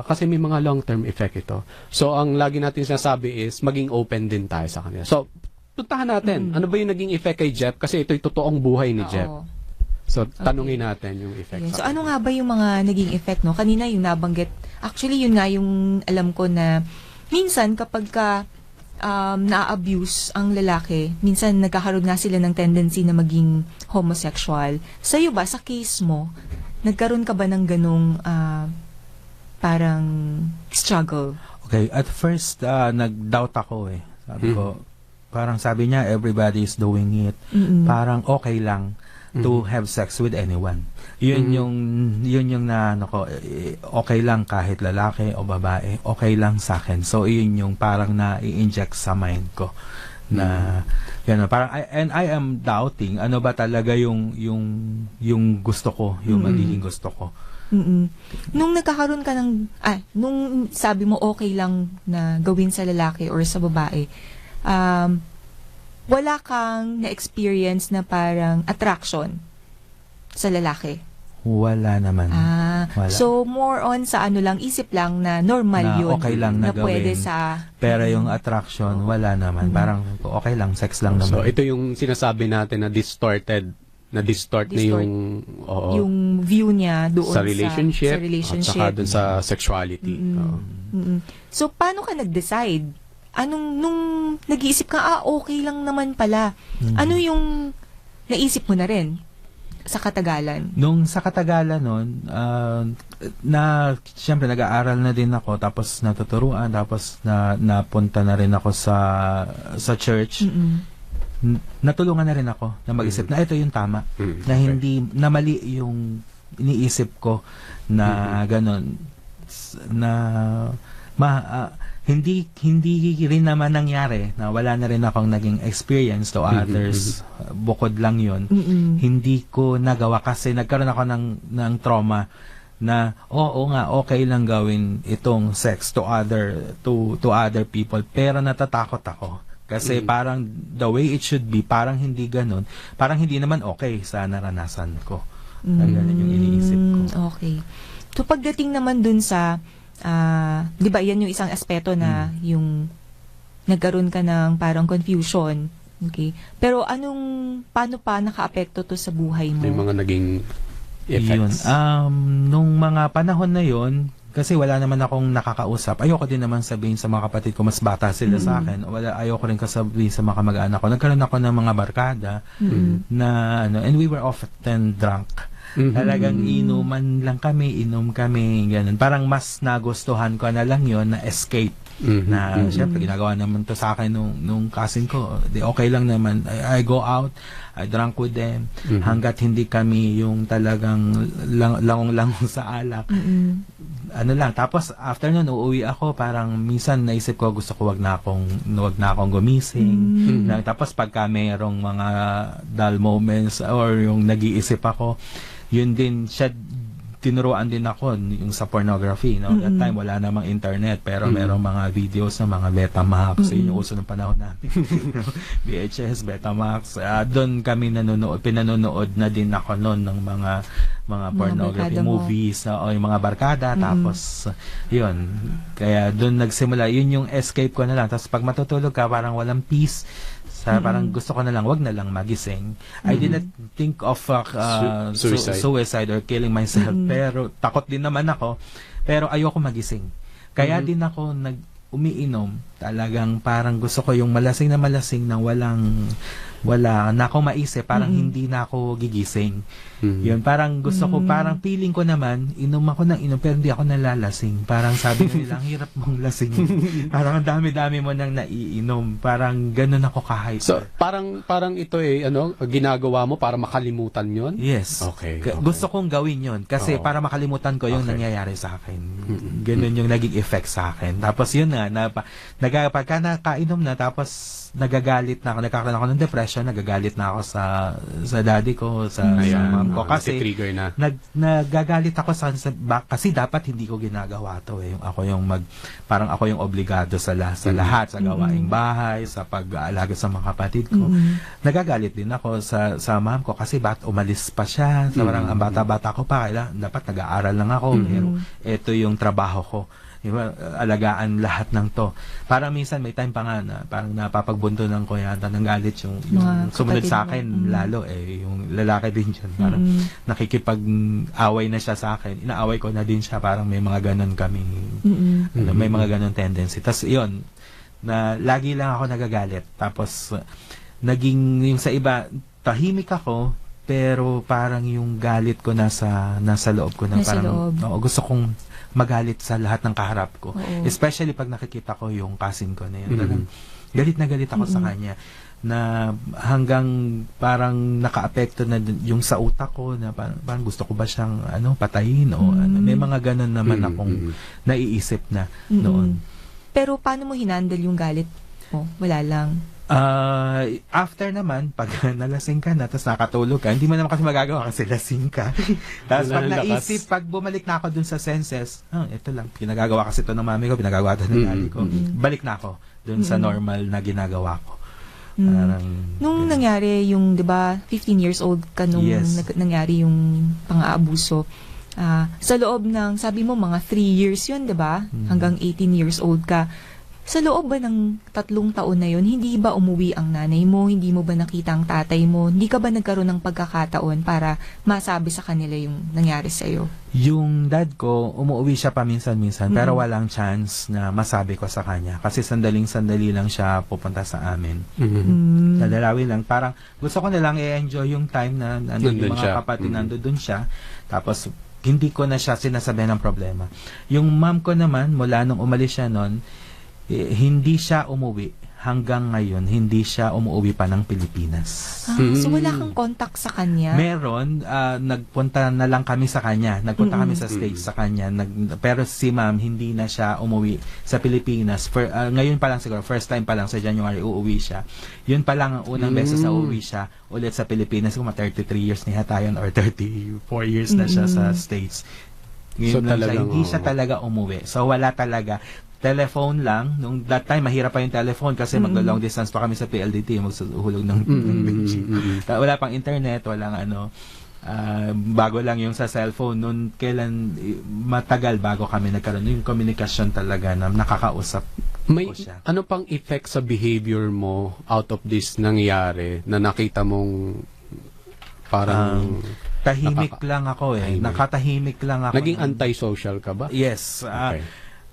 kasi may mga long-term effect ito. So, ang lagi natin sinasabi is, maging open din tayo sa kanila. So, puntahan natin. Ano ba yung naging effect kay Jeff? Kasi ito'y totoong buhay ni Jeff. So, tanungin natin yung effect. So, ano nga ba yung mga naging effect, no? Kanina yung nabanggit. Actually, yun nga yung alam ko na minsan kapag na-abuse ang lalaki, minsan nagkakaroon nga sila ng tendency na maging homosexual. Sa'yo ba, sa case mo, nagkaroon ka ba ng ganong parang struggle? Okay, at first, nag-doubt ako eh. Sabi ko, parang sabi niya, everybody is doing it. Parang okay lang to have sex with anyone. Yun yung na okay lang kahit lalaki o babae, okay lang sa akin. So yun yung parang na-i-inject sa mind ko na parang I am doubting ano ba talaga yung gusto ko, yung magiging gusto ko. Nung nagkakaroon ka nung sabi mo okay lang na gawin sa lalaki or sa babae, wala kang na-experience na parang attraction sa lalaki? Wala naman. Wala. So more on sa lang, isip lang na normal na yun. Okay lang na pwede gawin. sa... Pero yung attraction, wala naman. Parang okay lang, sex lang naman. So ito yung sinasabi natin na distort na yung view niya doon sa relationship, sa at saka doon sa sexuality. So paano ka nag-decide? Nung nag-iisip ka, okay lang naman pala. Ano yung naisip mo na rin? sa katagalan? Nung sa katagalan nun, siyempre nag-aaral na din ako, tapos natuturuan, tapos napunta na rin ako sa church. Natulungan na rin ako na mag-isip na ito yung tama, na hindi, na mali yung iniisip ko na ganon, na hindi rin naman nangyari na wala na rin akong naging experience to others. Bukod lang yun. Hindi ko nagawa kasi nagkaroon ako ng trauma na oo nga, okay lang gawin itong sex to other people, pero natatakot ako. Kasi parang the way it should be, parang hindi ganun. Parang hindi naman okay sa naranasan ko. Ganun yung iniisip ko. Okay. So pagdating naman dun sa di ba yan yung isang aspeto na yung nagkaroon ka ng parang confusion. Okay. Pero paano pa naka-apekto to sa buhay mo? May mga naging effects. Yun. Nung mga panahon na yun, kasi wala naman akong nakakausap. Ayoko din naman sabihin sa mga kapatid ko, mas bata sila sa akin. Ayoko rin kasabihin sa mga kamag-anak ko. Nagkaroon ako ng mga barkada na and we were often drunk. Talagang inom kami, ganun. Parang mas nagustuhan ko na lang yon na escape. Na syempre ginagawa naman to sa akin nung cousin ko. Okay lang naman. I go out, I drank with them hanggat hindi kami yung talagang langong-langong sa alak. Ano lang, tapos after nun uuwi ako, parang minsan naisip ko gusto ko wag na akong gumising. Tapos pagka mayroong mga dull moments or yung nag-iisip ako, yun din siya, tinuruan din ako yung sa pornography, no? That time wala namang internet, pero merong mga videos ng mga Betamax, yun yung uso ng panahon namin. VHS, Betamax, doon kami pinanonood na din ako noon ng mga pornography movies, o yung mga barkada, tapos yun, kaya doon nagsimula, yun yung escape ko na lang. Tapos pag matutulog ka, parang walang peace. Parang gusto ko na lang, wag na lang magising. I didn't think of suicide or killing myself, pero takot din naman ako, pero ayoko magising. Kaya din ako umiinom. Talagang parang gusto ko yung malasing na wala na ako maisip, parang hindi na ako gigising. Yun, parang gusto ko, parang feeling ko naman, inom ako ng inom, pero hindi ako nalalasing. Parang sabi nila, ang hirap mong lasing. Parang ang dami-dami mo nang naiinom. Parang ganun ako kahit. So, parang ito ginagawa mo para makalimutan yon? Yes. Okay. Gusto kong gawin yon kasi para makalimutan ko yung nangyayari sa akin. Ganun yung naging effect sa akin. Tapos yun pagka nakainom na, tapos nagagalit na ako, nagkakaroon ako ng depression, nagagalit na ako sa daddy ko, sa mom ko, kasi trigger na. Nagagalit ako kasi dapat hindi ko ginagawa to parang ako yung obligado sa lahat, sa gawaing bahay, sa pag-aalaga sa mga kapatid ko. Nagagalit din ako sa mom ko kasi umalis pa siya, parang ang bata-bata ko pa, dapat nag-aaral lang ako, pero ito yung trabaho ko. Diba, alagaan lahat ng to. Parang minsan may time pa nga na parang napapagbuntunan ko yata ng galit yung sumunod sa akin lalo yung lalaki din dyan. Parang nakikipag-away na siya sa akin. Inaaway ko na din siya. Parang may mga ganon kami. May mga ganon tendency. Tapos yun, na lagi lang ako nagagalit. Tapos naging yung sa iba, tahimik ako, pero parang yung galit ko nasa loob ko na parang gusto kong magalit sa lahat ng kaharap ko. Especially pag nakikita ko yung cousin ko na yun. Galit na galit ako sa kanya na hanggang parang naka-apekto na yung sa utak ko na parang gusto ko ba siyang patayin o may mga ganun naman akong naiisip na noon. Pero paano mo hinandle yung galit mo? Wala lang. After naman, pag nalasing ka na, tapos nakatulog ka, hindi mo naman kasi magagawa kasi lasing ka. Tapos pag naisip, pag bumalik na ako dun sa senses, ito lang, pinagagawa kasi ito ng mami ko, pinagagawa ito ng daddy ko, balik na ako dun sa normal na ginagawa ko. Nung nangyari yung, di ba, 15 years old ka nung nangyari yung pang-aabuso, sa loob ng, sabi mo, mga 3 years yun, di ba? Hanggang 18 years old ka. Sa loob ba ng 3 taon na yun, hindi ba umuwi ang nanay mo? Hindi mo ba nakita ang tatay mo? Hindi ka ba nagkaroon ng pagkakataon para masabi sa kanila yung nangyari sa'yo? Yung dad ko, umuwi siya paminsan-minsan, pero walang chance na masabi ko sa kanya. Kasi sandaling-sandali lang siya pupunta sa amin. Dadalawin lang. Parang gusto ko na lang i-enjoy yung time na Nandun yung siya. mga kapatid nandun siya. Tapos, hindi ko na siya sinasabihan ng problema. Yung mom ko naman, mula nung umalis siya nun, hindi siya umuwi. Hanggang ngayon, hindi siya umuwi pa ng Pilipinas. So wala kang contact sa kanya? Meron, nagpunta na lang kami sa kanya. Nagpunta kami sa States sa kanya. Pero si ma'am, hindi na siya umuwi sa Pilipinas. Ngayon pa lang siguro, first time pa lang sa January, uuwi siya. Yun pa lang ang unang beses na uuwi siya ulit sa Pilipinas. Kung 33 years na yata yun or 34 years na siya sa States. So, Ngayon lang siya, talagang, hindi siya talaga umuwi. So wala talaga. Telephone lang. Nung that time, mahirap pa yung telephone kasi maglo-long distance pa kami sa PLDT, magsuhulog ng Beijing. Wala pang internet, walang bago lang yung sa cellphone. Noon kailan, matagal bago kami nagkaroon yung communication talaga na nakakausap May ko siya. ano pang effect sa behavior mo out of this nangyari na nakita mong parang Tahimik lang ako Tahimik. Nakatahimik lang ako. naging antisocial ka ba? Yes. Okay.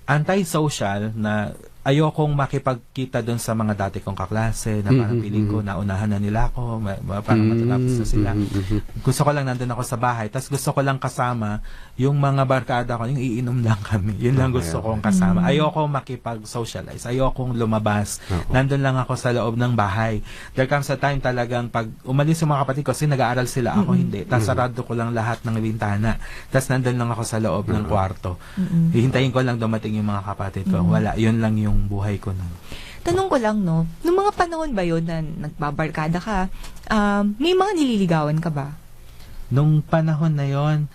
Antisocial na ayokong makipagkita doon sa mga dati kong kaklase na parang feeling ko naunahan na nila ako, parang matatapos na sila. Gusto ko lang nandun ako sa bahay. Tapos gusto ko lang kasama yung mga barkada ko, yung iinom lang kami. Yun lang gusto kong kasama. Ayoko makipag-socialize. Ayokong lumabas. Nandun lang ako sa loob ng bahay. There comes a time talagang pag umalis yung mga kapatid ko, kasi nag-aaral sila, ako hindi. Tapos sarado ko lang lahat ng bintana. Tapos nandun lang ako sa loob ng kwarto. Hihintayin ko lang dumating yung mga kapatid ko. Wala. Yun lang yung buhay ko nun. Tanong ko lang, no, nung mga panahon ba yun na nagbabarkada ka, may mga nililigawan ka ba? Nung panahon na yon,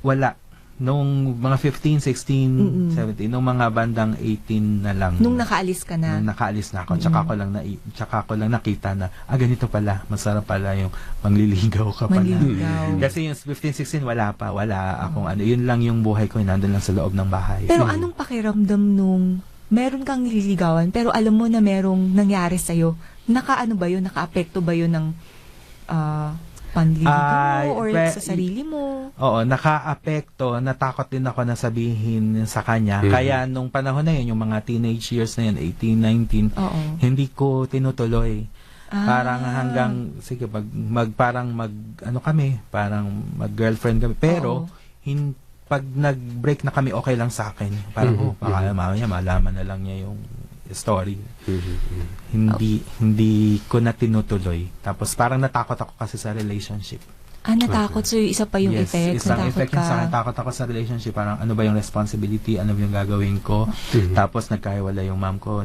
wala. Nung mga 15, 16, 17, nung mga bandang 18 na lang. Nung nakaalis ka na? Nung nakaalis na ako. Tsaka ko lang nakita na, ganito pala. Masarap pala yung mangliligaw ka pala. Manliligaw. Kasi yung 15, 16, wala pa. Wala akong Yun lang yung buhay ko. Nandun lang sa loob ng bahay. Pero anong pakiramdam nung meron kang nililigawan, pero alam mo na merong nangyari sa'yo? Nakaano ba yun? Nakaapekto ba yun ng panliligaw mo or sa sarili mo? Oo, naka-apekto. Natakot din ako na sabihin sa kanya. Kaya nung panahon na yun, yung mga teenage years na yun, 18, 19, hindi ko tinutuloy. Parang hanggang, sige, parang mag-girlfriend kami. Pero, pag nag-break na kami, okay lang sa akin. Parang, baka mamaya malaman na lang niya yung story. Hindi ko na tinutuloy. Tapos parang natakot ako kasi sa relationship. Natakot. So, isa pa yung effect. Isang Natakot effect ka. yung sa akin. Takot ako sa relationship. Parang ano ba yung responsibility? Ano ba yung gagawin ko? Tapos nagkahiwalay yung mom ko.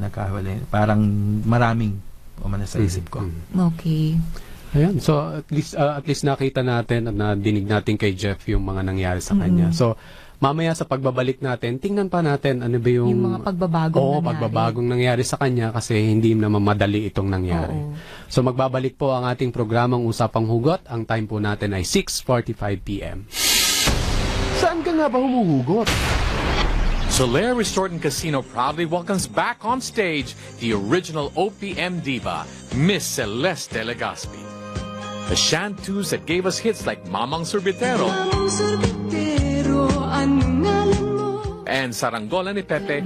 Parang maraming umano sa isip ko. Okay. Ayan. So, at least nakita natin at nadinig natin kay Jeff yung mga nangyari sa kanya. So, mamaya sa pagbabalik natin, tingnan pa natin ano ba yung mga pagbabagong nangyari. pagbabagong nangyari sa kanya kasi hindi naman madali itong nangyari. So, magbabalik po ang ating programang Usapang Hugot. Ang time po natin ay 6:45 p.m. Saan ka nga ba humuhugot? Solaire Resort and Casino proudly welcomes back on stage the original OPM diva, Miss Celeste Legaspi. The shantus that gave us hits like Mamang Sorbitero and Saranggola ni Pepe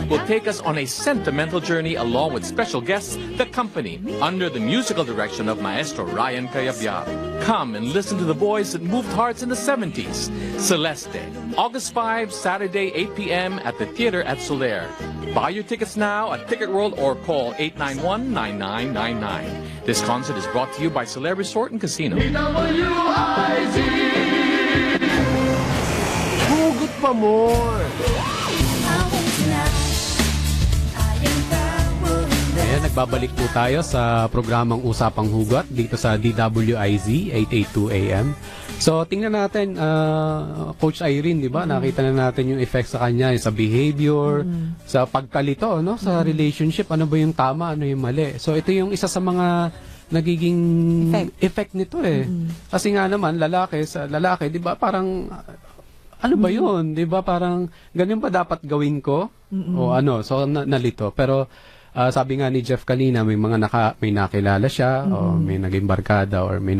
will take us on a sentimental journey along with special guests, the company, under the musical direction of Maestro Ryan Cayabyab. Come and listen to the boys that moved hearts in the 70s. Celeste, August 5, Saturday, 8 p.m. at the theater at Solaire. Buy your tickets now at Ticket World or call 891-9999. This concert is brought to you by Solaire Resort and Casino. WIZ. Hugot pa more! Ayan, nagbabalik po tayo sa programang Usapang Hugot dito sa DWIZ 882 AM. So, tingnan natin, Coach Irene, di ba? Nakita na natin yung effect sa kanya, sa behavior, sa pagkalito, no? Sa relationship, ano ba yung tama, ano yung mali. So, ito yung isa sa mga nagiging effect nito eh. Kasi nga naman, lalaki, di ba? Parang ano ba yun? Di ba parang, ganyan ba dapat gawin ko? O ano, so nalito. Pero, sabi nga ni Jeff kanina, may nakilala siya, o may naging barkada, or may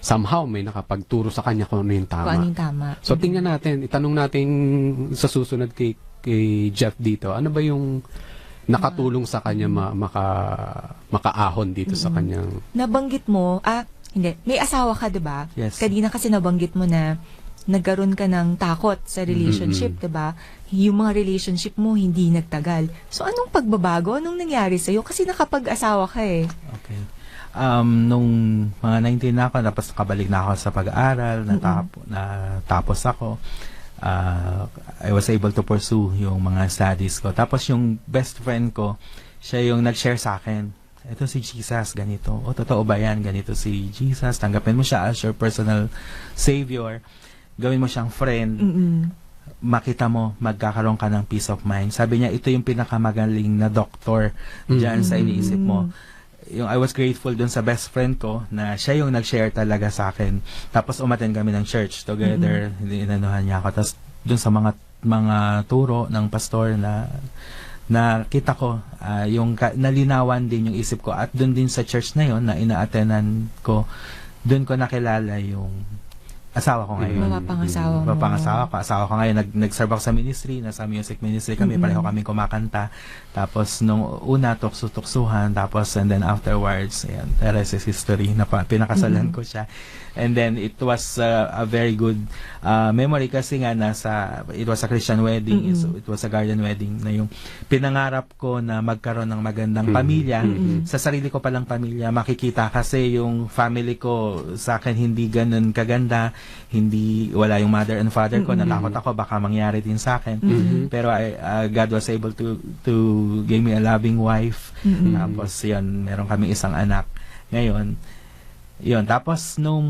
somehow may nakapagturo sa kanya kung ano yung tama. Kung ano yung tama. So, tingnan natin, itanong natin sa susunod kay Jeff dito, ano ba yung nakatulong sa kanya makaahon dito sa kanyang... Nabanggit mo, hindi, may asawa ka, diba? Yes. Kanina kasi nabanggit mo na nagkaroon ka ng takot sa relationship, diba? Yung mga relationship mo hindi nagtagal. So, anong pagbabago? Anong nangyari sa'yo? Kasi nakapag-asawa ka eh. Okay. Nung mga 19 na ako, tapos nakabalik na ako sa pag-aaral, natapos ako. I was able to pursue yung mga studies ko. Tapos yung best friend ko, siya yung nag-share sa akin. Ito si Jesus, ganito. O, totoo ba yan? Ganito si Jesus. Tanggapin mo siya as your personal savior. Gawin mo siyang friend. Makita mo, magkakaroon ka ng peace of mind. Sabi niya, ito yung pinakamagaling na doktor dyan sa iniisip mo. Yung I was grateful dun sa best friend ko na siya yung nag-share talaga sa akin. Tapos umattend kami ng church together. Inanuhan niya ako. Tapos dun sa mga turo ng pastor na kita ko, yung nalinawan din yung isip ko. At dun din sa church na yon na ina-attendan ko, dun ko nakilala yung asawa ko ngayon. Mapapangasawa mo. Mapapangasawa ko. Asawa ko ngayon. Nag-serve ako sa ministry. Nasa music ministry kami. Pareho kami kumakanta. Tapos, nung una, tukso-tuksuhan. Tapos, and then afterwards, ayan, the rest is history. Pinakasalan ko siya. And then, it was a very good memory kasi nga it was a Christian wedding. It was a garden wedding na yung pinangarap ko na magkaroon ng magandang pamilya. Sa sarili ko palang pamilya, makikita kasi yung family ko sa akin hindi ganun kaganda. Wala yung mother and father ko. Natakot ako, baka mangyari din sa akin. Pero God was able to give me a loving wife. Tapos yun, meron kami isang anak. Ngayon, yun. Tapos nung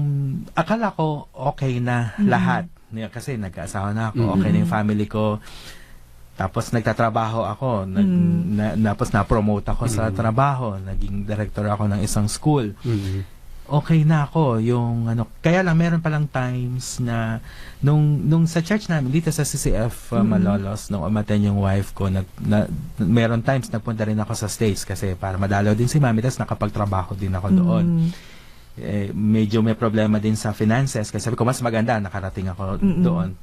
akala ko okay na lahat. Kasi nagkaasawa na ako. Okay na yung family ko. Tapos nagtatrabaho ako. Tapos na-promote ako sa trabaho. Naging director ako ng isang school. Okay na ako yung kaya lang meron palang times na nung sa church namin dito sa CCF Malolos nung umaten yung wife ko meron times nagpunta rin ako sa States kasi para madalaw din si Mami tapos nakapagtrabaho din ako doon. Medyo may problema din sa finances kasi sabi ko mas maganda nakarating ako doon.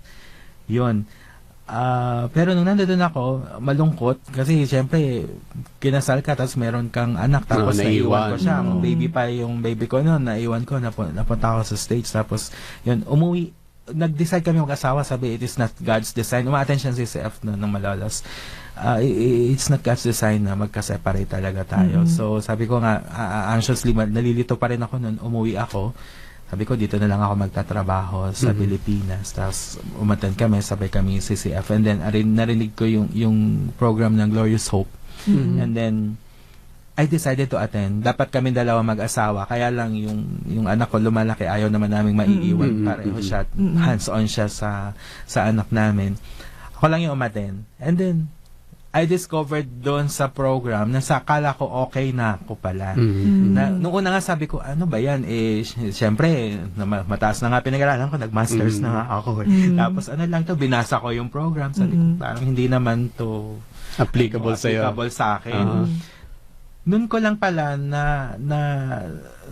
Yun. Pero nung nandoon ako, malungkot kasi siyempre kinasal ka tapos meron kang anak tapos naiwan ko siya. Baby pa yung baby ko noon, naiwan ko, napunta ako sa States tapos yun, umuwi. Nag-decide kami mag-asawa, sabi it is not God's design. Uma-attention si CF ng Malolos. It's not God's design na magka-separate talaga tayo. So sabi ko nga, anxiously, nalilito pa rin ako noon, umuwi ako. Sabi ko, dito na lang ako magtatrabaho sa Pilipinas. Tapos, umattend kami, sabay kami CCF. And then, narinig ko yung program ng Glorious Hope. And then, I decided to attend. Dapat kami dalawa mag-asawa. Kaya lang, yung anak ko lumalaki, ayaw naman namin maiiwan. Pareho siya, hands-on siya sa anak namin. Ako lang yung umattend. And then, I discovered doon sa program na akala ko okay na ako pala. Nung una nga sabi ko, ano ba yan? Siyempre, mataas na nga pinag-aralan ko, nag-masters na nga ako. Tapos ano lang to, binasa ko yung program. Sabi ko, parang hindi naman to applicable sa akin. Noon ko lang pala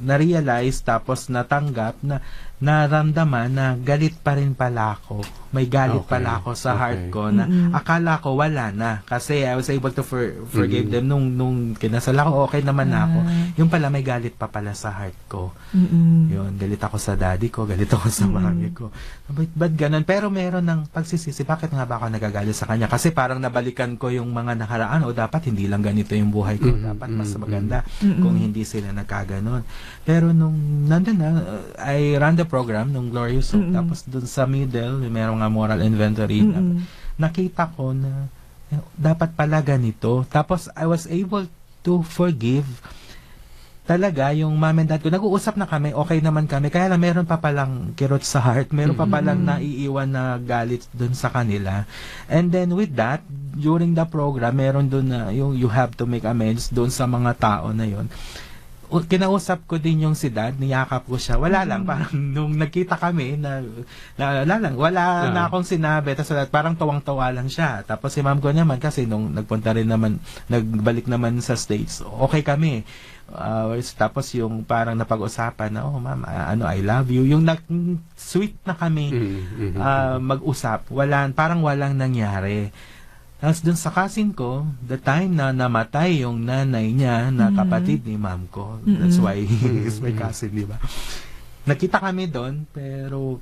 na-realize tapos natanggap na naramdaman na galit pa rin pala ako. May galit pala ako sa heart ko na akala ko wala na. Kasi I was able to forgive them nung kinasal ako, okay naman na ako. Yung pala may galit pa pala sa heart ko. Yun, galit ako sa daddy ko, galit ako sa mami ko. Ba't ganun? Pero meron ng pagsisisi. Bakit nga ba ako nagagalit sa kanya? Kasi parang nabalikan ko yung mga nakaraan o dapat hindi lang ganito yung buhay ko. Dapat mas maganda kung hindi sila nagkaganon. Pero nung nandun na, I ran the program nung Glorious Hope. Tapos dun sa middle, meron nga moral inventory. Nakita ko na dapat pala ganito. Tapos I was able to forgive talaga yung mom and dad ko. Nag-uusap na kami, okay naman kami. Kaya lang meron pa palang kirot sa heart. Meron pa palang naiiwan na galit dun sa kanila. And then with that, during the program, meron dun na yung you have to make amends dun sa mga tao na yun. kinausap ko din yung si dad, niyakap ko siya. Wala lang, parang nung nagkita kami, wala na akong sinabi. Tapos parang tuwang-tuwa lang siya. Tapos si ma'am ko naman, kasi nung nagbalik naman sa States, okay kami. Tapos yung parang napag-usapan na, oh ma'am, I love you. Yung sweet na kami mag-usap, parang walang nangyari. Tapos dun sa cousin ko, the time na namatay yung nanay niya na kapatid ni ma'am ko. That's why he's my cousin, di ba? Nakita kami doon, pero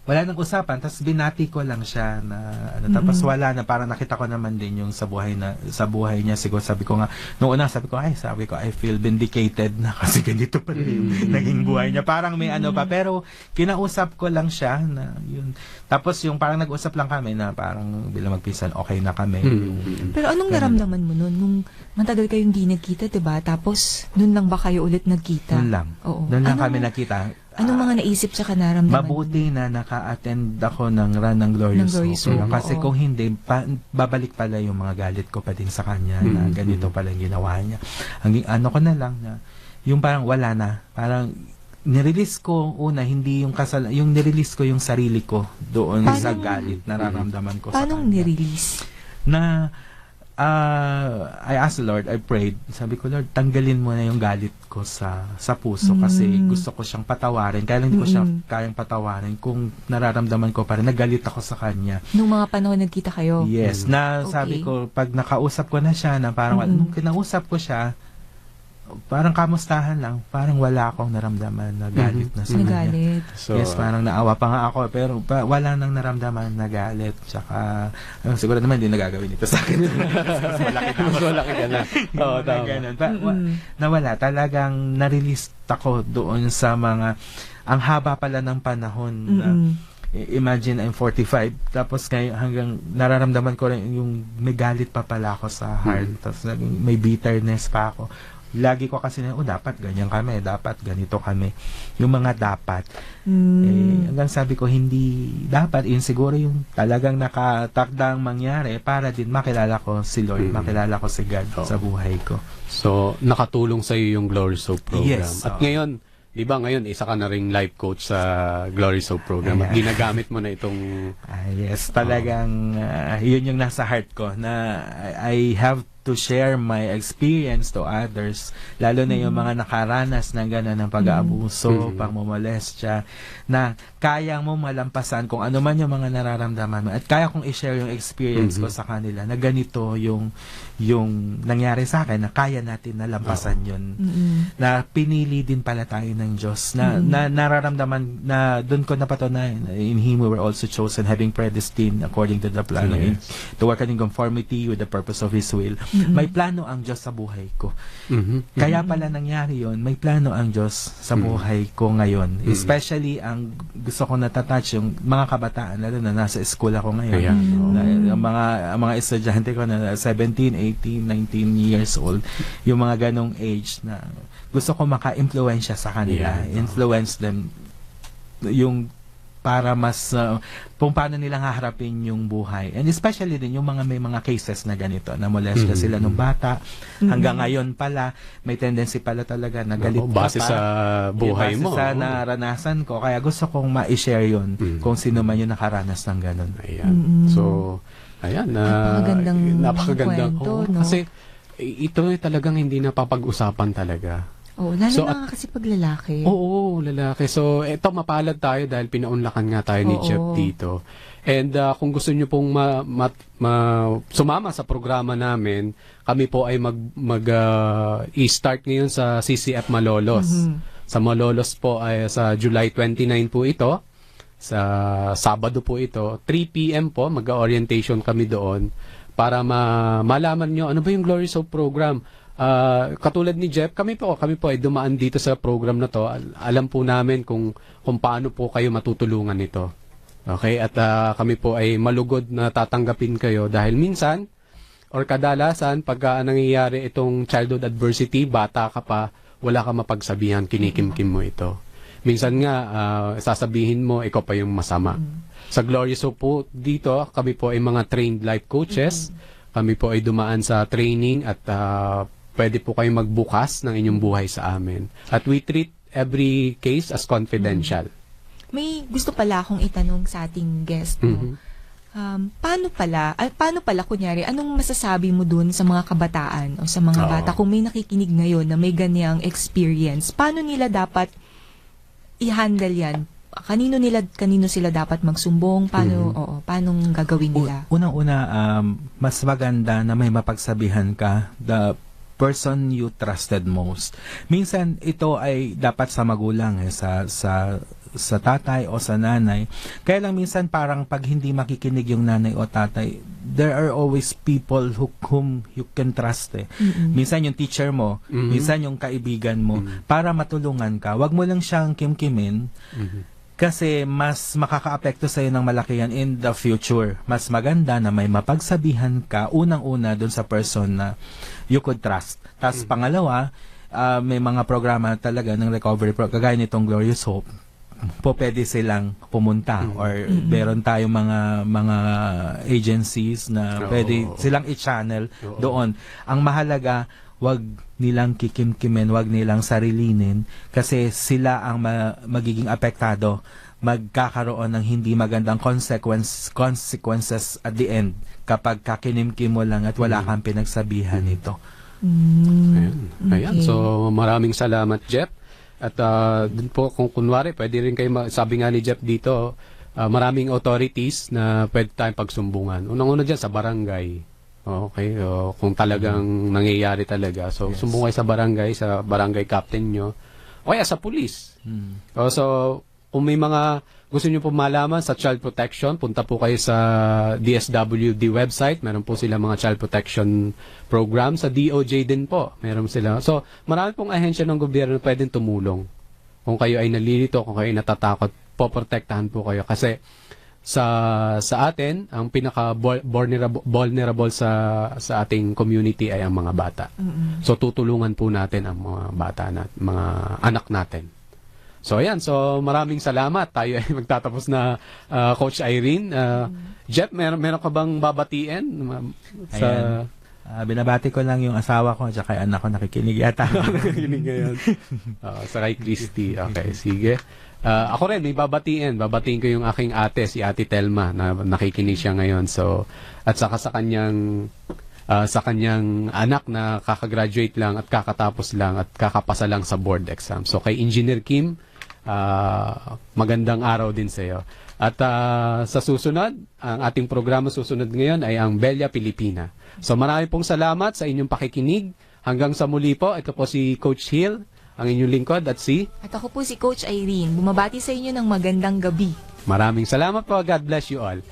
wala nang usapan. Tapos binati ko lang siya na tapos wala na, parang nakita ko naman din yung sa buhay niya. Siguro sabi ko nga nung una, sabi ko I feel vindicated na kasi ganito pa rin naging buhay niya. Parang may ano pa, pero kinausap ko lang siya na yun. Tapos yung parang nag-usap lang kami na parang bilang magpinsan okay na kami. Pero anong naramdaman mo nun nung matagal kayong di nagkita, 'di ba? Tapos nun lang ba kayo ulit nagkita? Noon lang. Oo. Noon lang kami nakita. Anong mga naisip sa naramdaman? Mabuti na naka-attend ako ng run ng Glorious Hope. Kasi kung hindi, babalik pala yung mga galit ko pa din sa kanya na ganito pala yung ginawa niya. Ang ano ko na lang na, yung parang wala na. Parang nirelease ko hindi yung yung nirelease ko yung sarili ko doon sa galit na nararamdaman ko sa kanya. Paano nirelease? Na I asked the Lord, I prayed. Sabi ko, Lord, tanggalin mo na yung galit ko sa puso kasi gusto ko siyang patawarin. Kaya hindi ko siya kayang patawarin kung nararamdaman ko pa rin. Nagalit ako sa kanya. Nung mga panahon nagkita kayo? Yes. Sabi ko, pag nakausap ko na siya, na parang, nung kinausap ko siya, parang kamustahan lang, parang wala akong naramdaman na galit na sa kanya. So, yes, parang naawa pa nga ako, pero wala nang naramdaman na galit. Tsaka, siguro naman hindi nagagawin ito sa akin. Mas malaki ka na. Oo, tama. Nawala. Talagang na-release ako doon sa mga, ang haba pala ng panahon na, imagine I'm 45, tapos hanggang nararamdaman ko rin yung may galit pa pala ako sa heart. Tapos may bitterness pa ako. Lagi ko kasi dapat ganyan kami, dapat ganito kami. Yung mga dapat. Hanggang sabi ko, hindi dapat. Yun siguro yung talagang nakatakdang mangyari para din makilala ko si Lord, makilala ko si God sa buhay ko. So, nakatulong sa iyo yung Glory Soap program. Yes. At ngayon, di ba ngayon, isa ka na ring life coach sa Glory Soap program at ginagamit mo na itong... yes, talagang yun yung nasa heart ko na I have to share my experience to others, lalo na yung mga nakaranas ng gano'n ng pag-aabuso, pagmumolestya, na kaya mo malampasan kung ano man yung mga nararamdaman mo at kaya kong i-share yung experience ko sa kanila na ganito yung nangyari sa akin, na kaya natin na lampasan yun. Na pinili din pala tayo ng Diyos, na nararamdaman na doon ko napatunayan, in Him we were also chosen, having predestined according to the plan to work in conformity with the purpose of His will. May plano ang Diyos sa buhay ko. Kaya pala nangyari yon, may plano ang Diyos sa buhay ko ngayon. Especially ang gusto ko natatouch yung mga kabataan, lalo na nasa school ako ngayon. Ang mga estudyante ko na 17, 18, 19 years old, yung mga ganong age na gusto ko maka-influensya sa kanila, influence them yung para mas kung paano nilang haharapin yung buhay. And especially din yung may mga cases na ganito, na molesta sila nung bata, hanggang ngayon pala may tendency pala talaga na galit base sa buhay mo. Base sa naranasan ko. Kaya gusto kong ma-share yun kung sino man yung nakaranas ng ganun. Ayan. So, ayan. Napakagandang kwento, no? Kasi ito talagang hindi napapag-usapan talaga. Lalo na kasi pag lalaki. Oo, lalaki. So, eto mapalad tayo dahil pinaunlakan nga tayo ni Jeff dito. And kung gusto nyo pong sumama sa programa namin, kami po ay i-start ngayon sa CCF Malolos. Sa Malolos po ay sa July 29 po ito. Sa Sabado po ito. 3 p.m. po, mag-orientation kami doon para malaman nyo ano ba yung Glory Soap program. Katulad ni Jeff, kami po ay dumaan dito sa program na to. Alam po namin kung paano po kayo matutulungan nito. Okay? At kami po ay malugod na tatanggapin kayo dahil minsan or kadalasan pag nangyayari itong childhood adversity, bata ka pa, wala ka mapagsabihan, kinikimkim mo ito. Minsan nga sasabihin mo ikaw pa yung masama. Sa Glorious Hope po dito, kami po ay mga trained life coaches. Kami po ay dumaan sa training at pwede po kayo magbukas ng inyong buhay sa amin. At we treat every case as confidential. May gusto pala akong itanong sa ating guest mo. Paano pala kunyari, anong masasabi mo dun sa mga kabataan o sa mga bata kung may nakikinig ngayon na may ganyang experience? Paano nila dapat i-handle yan? Kanino sila dapat magsumbong? Paano gagawin nila? Unang-una, mas maganda na may mapagsabihan ka, the person you trusted most. Minsan ito ay dapat sa magulang, sa tatay o sa nanay. Kaya lang minsan parang pag hindi makikinig yung nanay o tatay, there are always people whom you can trust. Minsan yung teacher mo, minsan yung kaibigan mo, para matulungan ka. Wag mo lang siyang kimkimin, kasi mas makakaapekto sa'yo ng malaki yan in the future. Mas maganda na may mapagsabihan ka, unang-una dun sa person na you could trust. Tapos pangalawa, may mga programa talaga ng recovery kagaya nitong Glorious Hope, po pwede silang pumunta or meron tayong mga agencies na pwede silang i-channel doon. Ang mahalaga, wag nilang kikimkimin, wag nilang sarilinin, kasi sila ang magiging apektado, magkakaroon ng hindi magandang consequences at the end kapag kakinimkim mo lang at wala kang pinagsabihan nito. Ayan. So maraming salamat, Jeff. At dun po, kung kunwari, pwede rin kayo, sabi nga ni Jeff dito, maraming authorities na pwede tayong pagsumbungan. Unang-una dyan, sa barangay. Okay, kung talagang nangyayari talaga. So, sumbong kayo sa barangay captain nyo. O kaya sa police. So, kung may mga gusto nyo po malaman sa child protection, punta po kayo sa DSWD website. Meron po sila mga child protection program. Sa DOJ din po, meron sila. So, marami pong ahensya ng gobyerno na pwedeng tumulong. Kung kayo ay nalilito, kung kayo ay natatakot, poprotektahan po kayo. Kasi sa atin, ang pinaka vulnerable sa ating community ay ang mga bata. So tutulungan po natin ang mga bata mga anak natin. So ayan, so maraming salamat. Tayo ay magtatapos na, Coach Irene. Jeff, meron ka bang babatiin? Binabati ko lang yung asawa ko at saka anak ko, nakikinig yata. Nakikinig ngayon. Sa kay Christy. Okay, sige. Ako rin, may babatiin ko yung aking ate, si Ate Telma, na nakikinig siya ngayon. So, at saka sa kanyang anak na kakagraduate lang at kakatapos lang at kakapasa lang sa board exam. So, kay Engineer Kim, magandang araw din sa iyo. At sa susunod, ang ating programa susunod ngayon ay ang Bella Pilipina. So, marami pong salamat sa inyong pakikinig. Hanggang sa muli po, ito po si Coach Hill, ang inyong lingkod at At ako po si Coach Irene. Bumabati sa inyo ng magandang gabi. Maraming salamat po. God bless you all.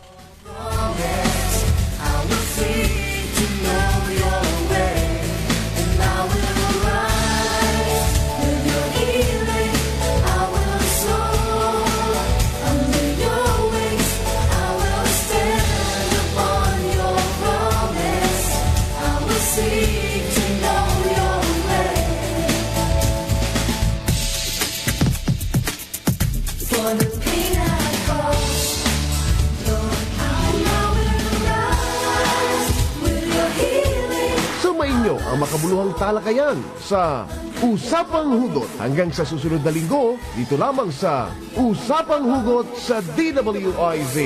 Sumainyo ang makabuluhang talakayan sa Usapang Hugot hanggang sa susunod na linggo dito lamang sa Usapang Hugot sa DWIZ.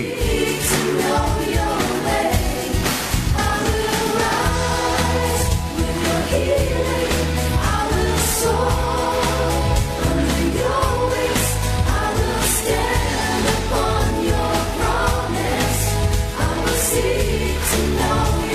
Seek to know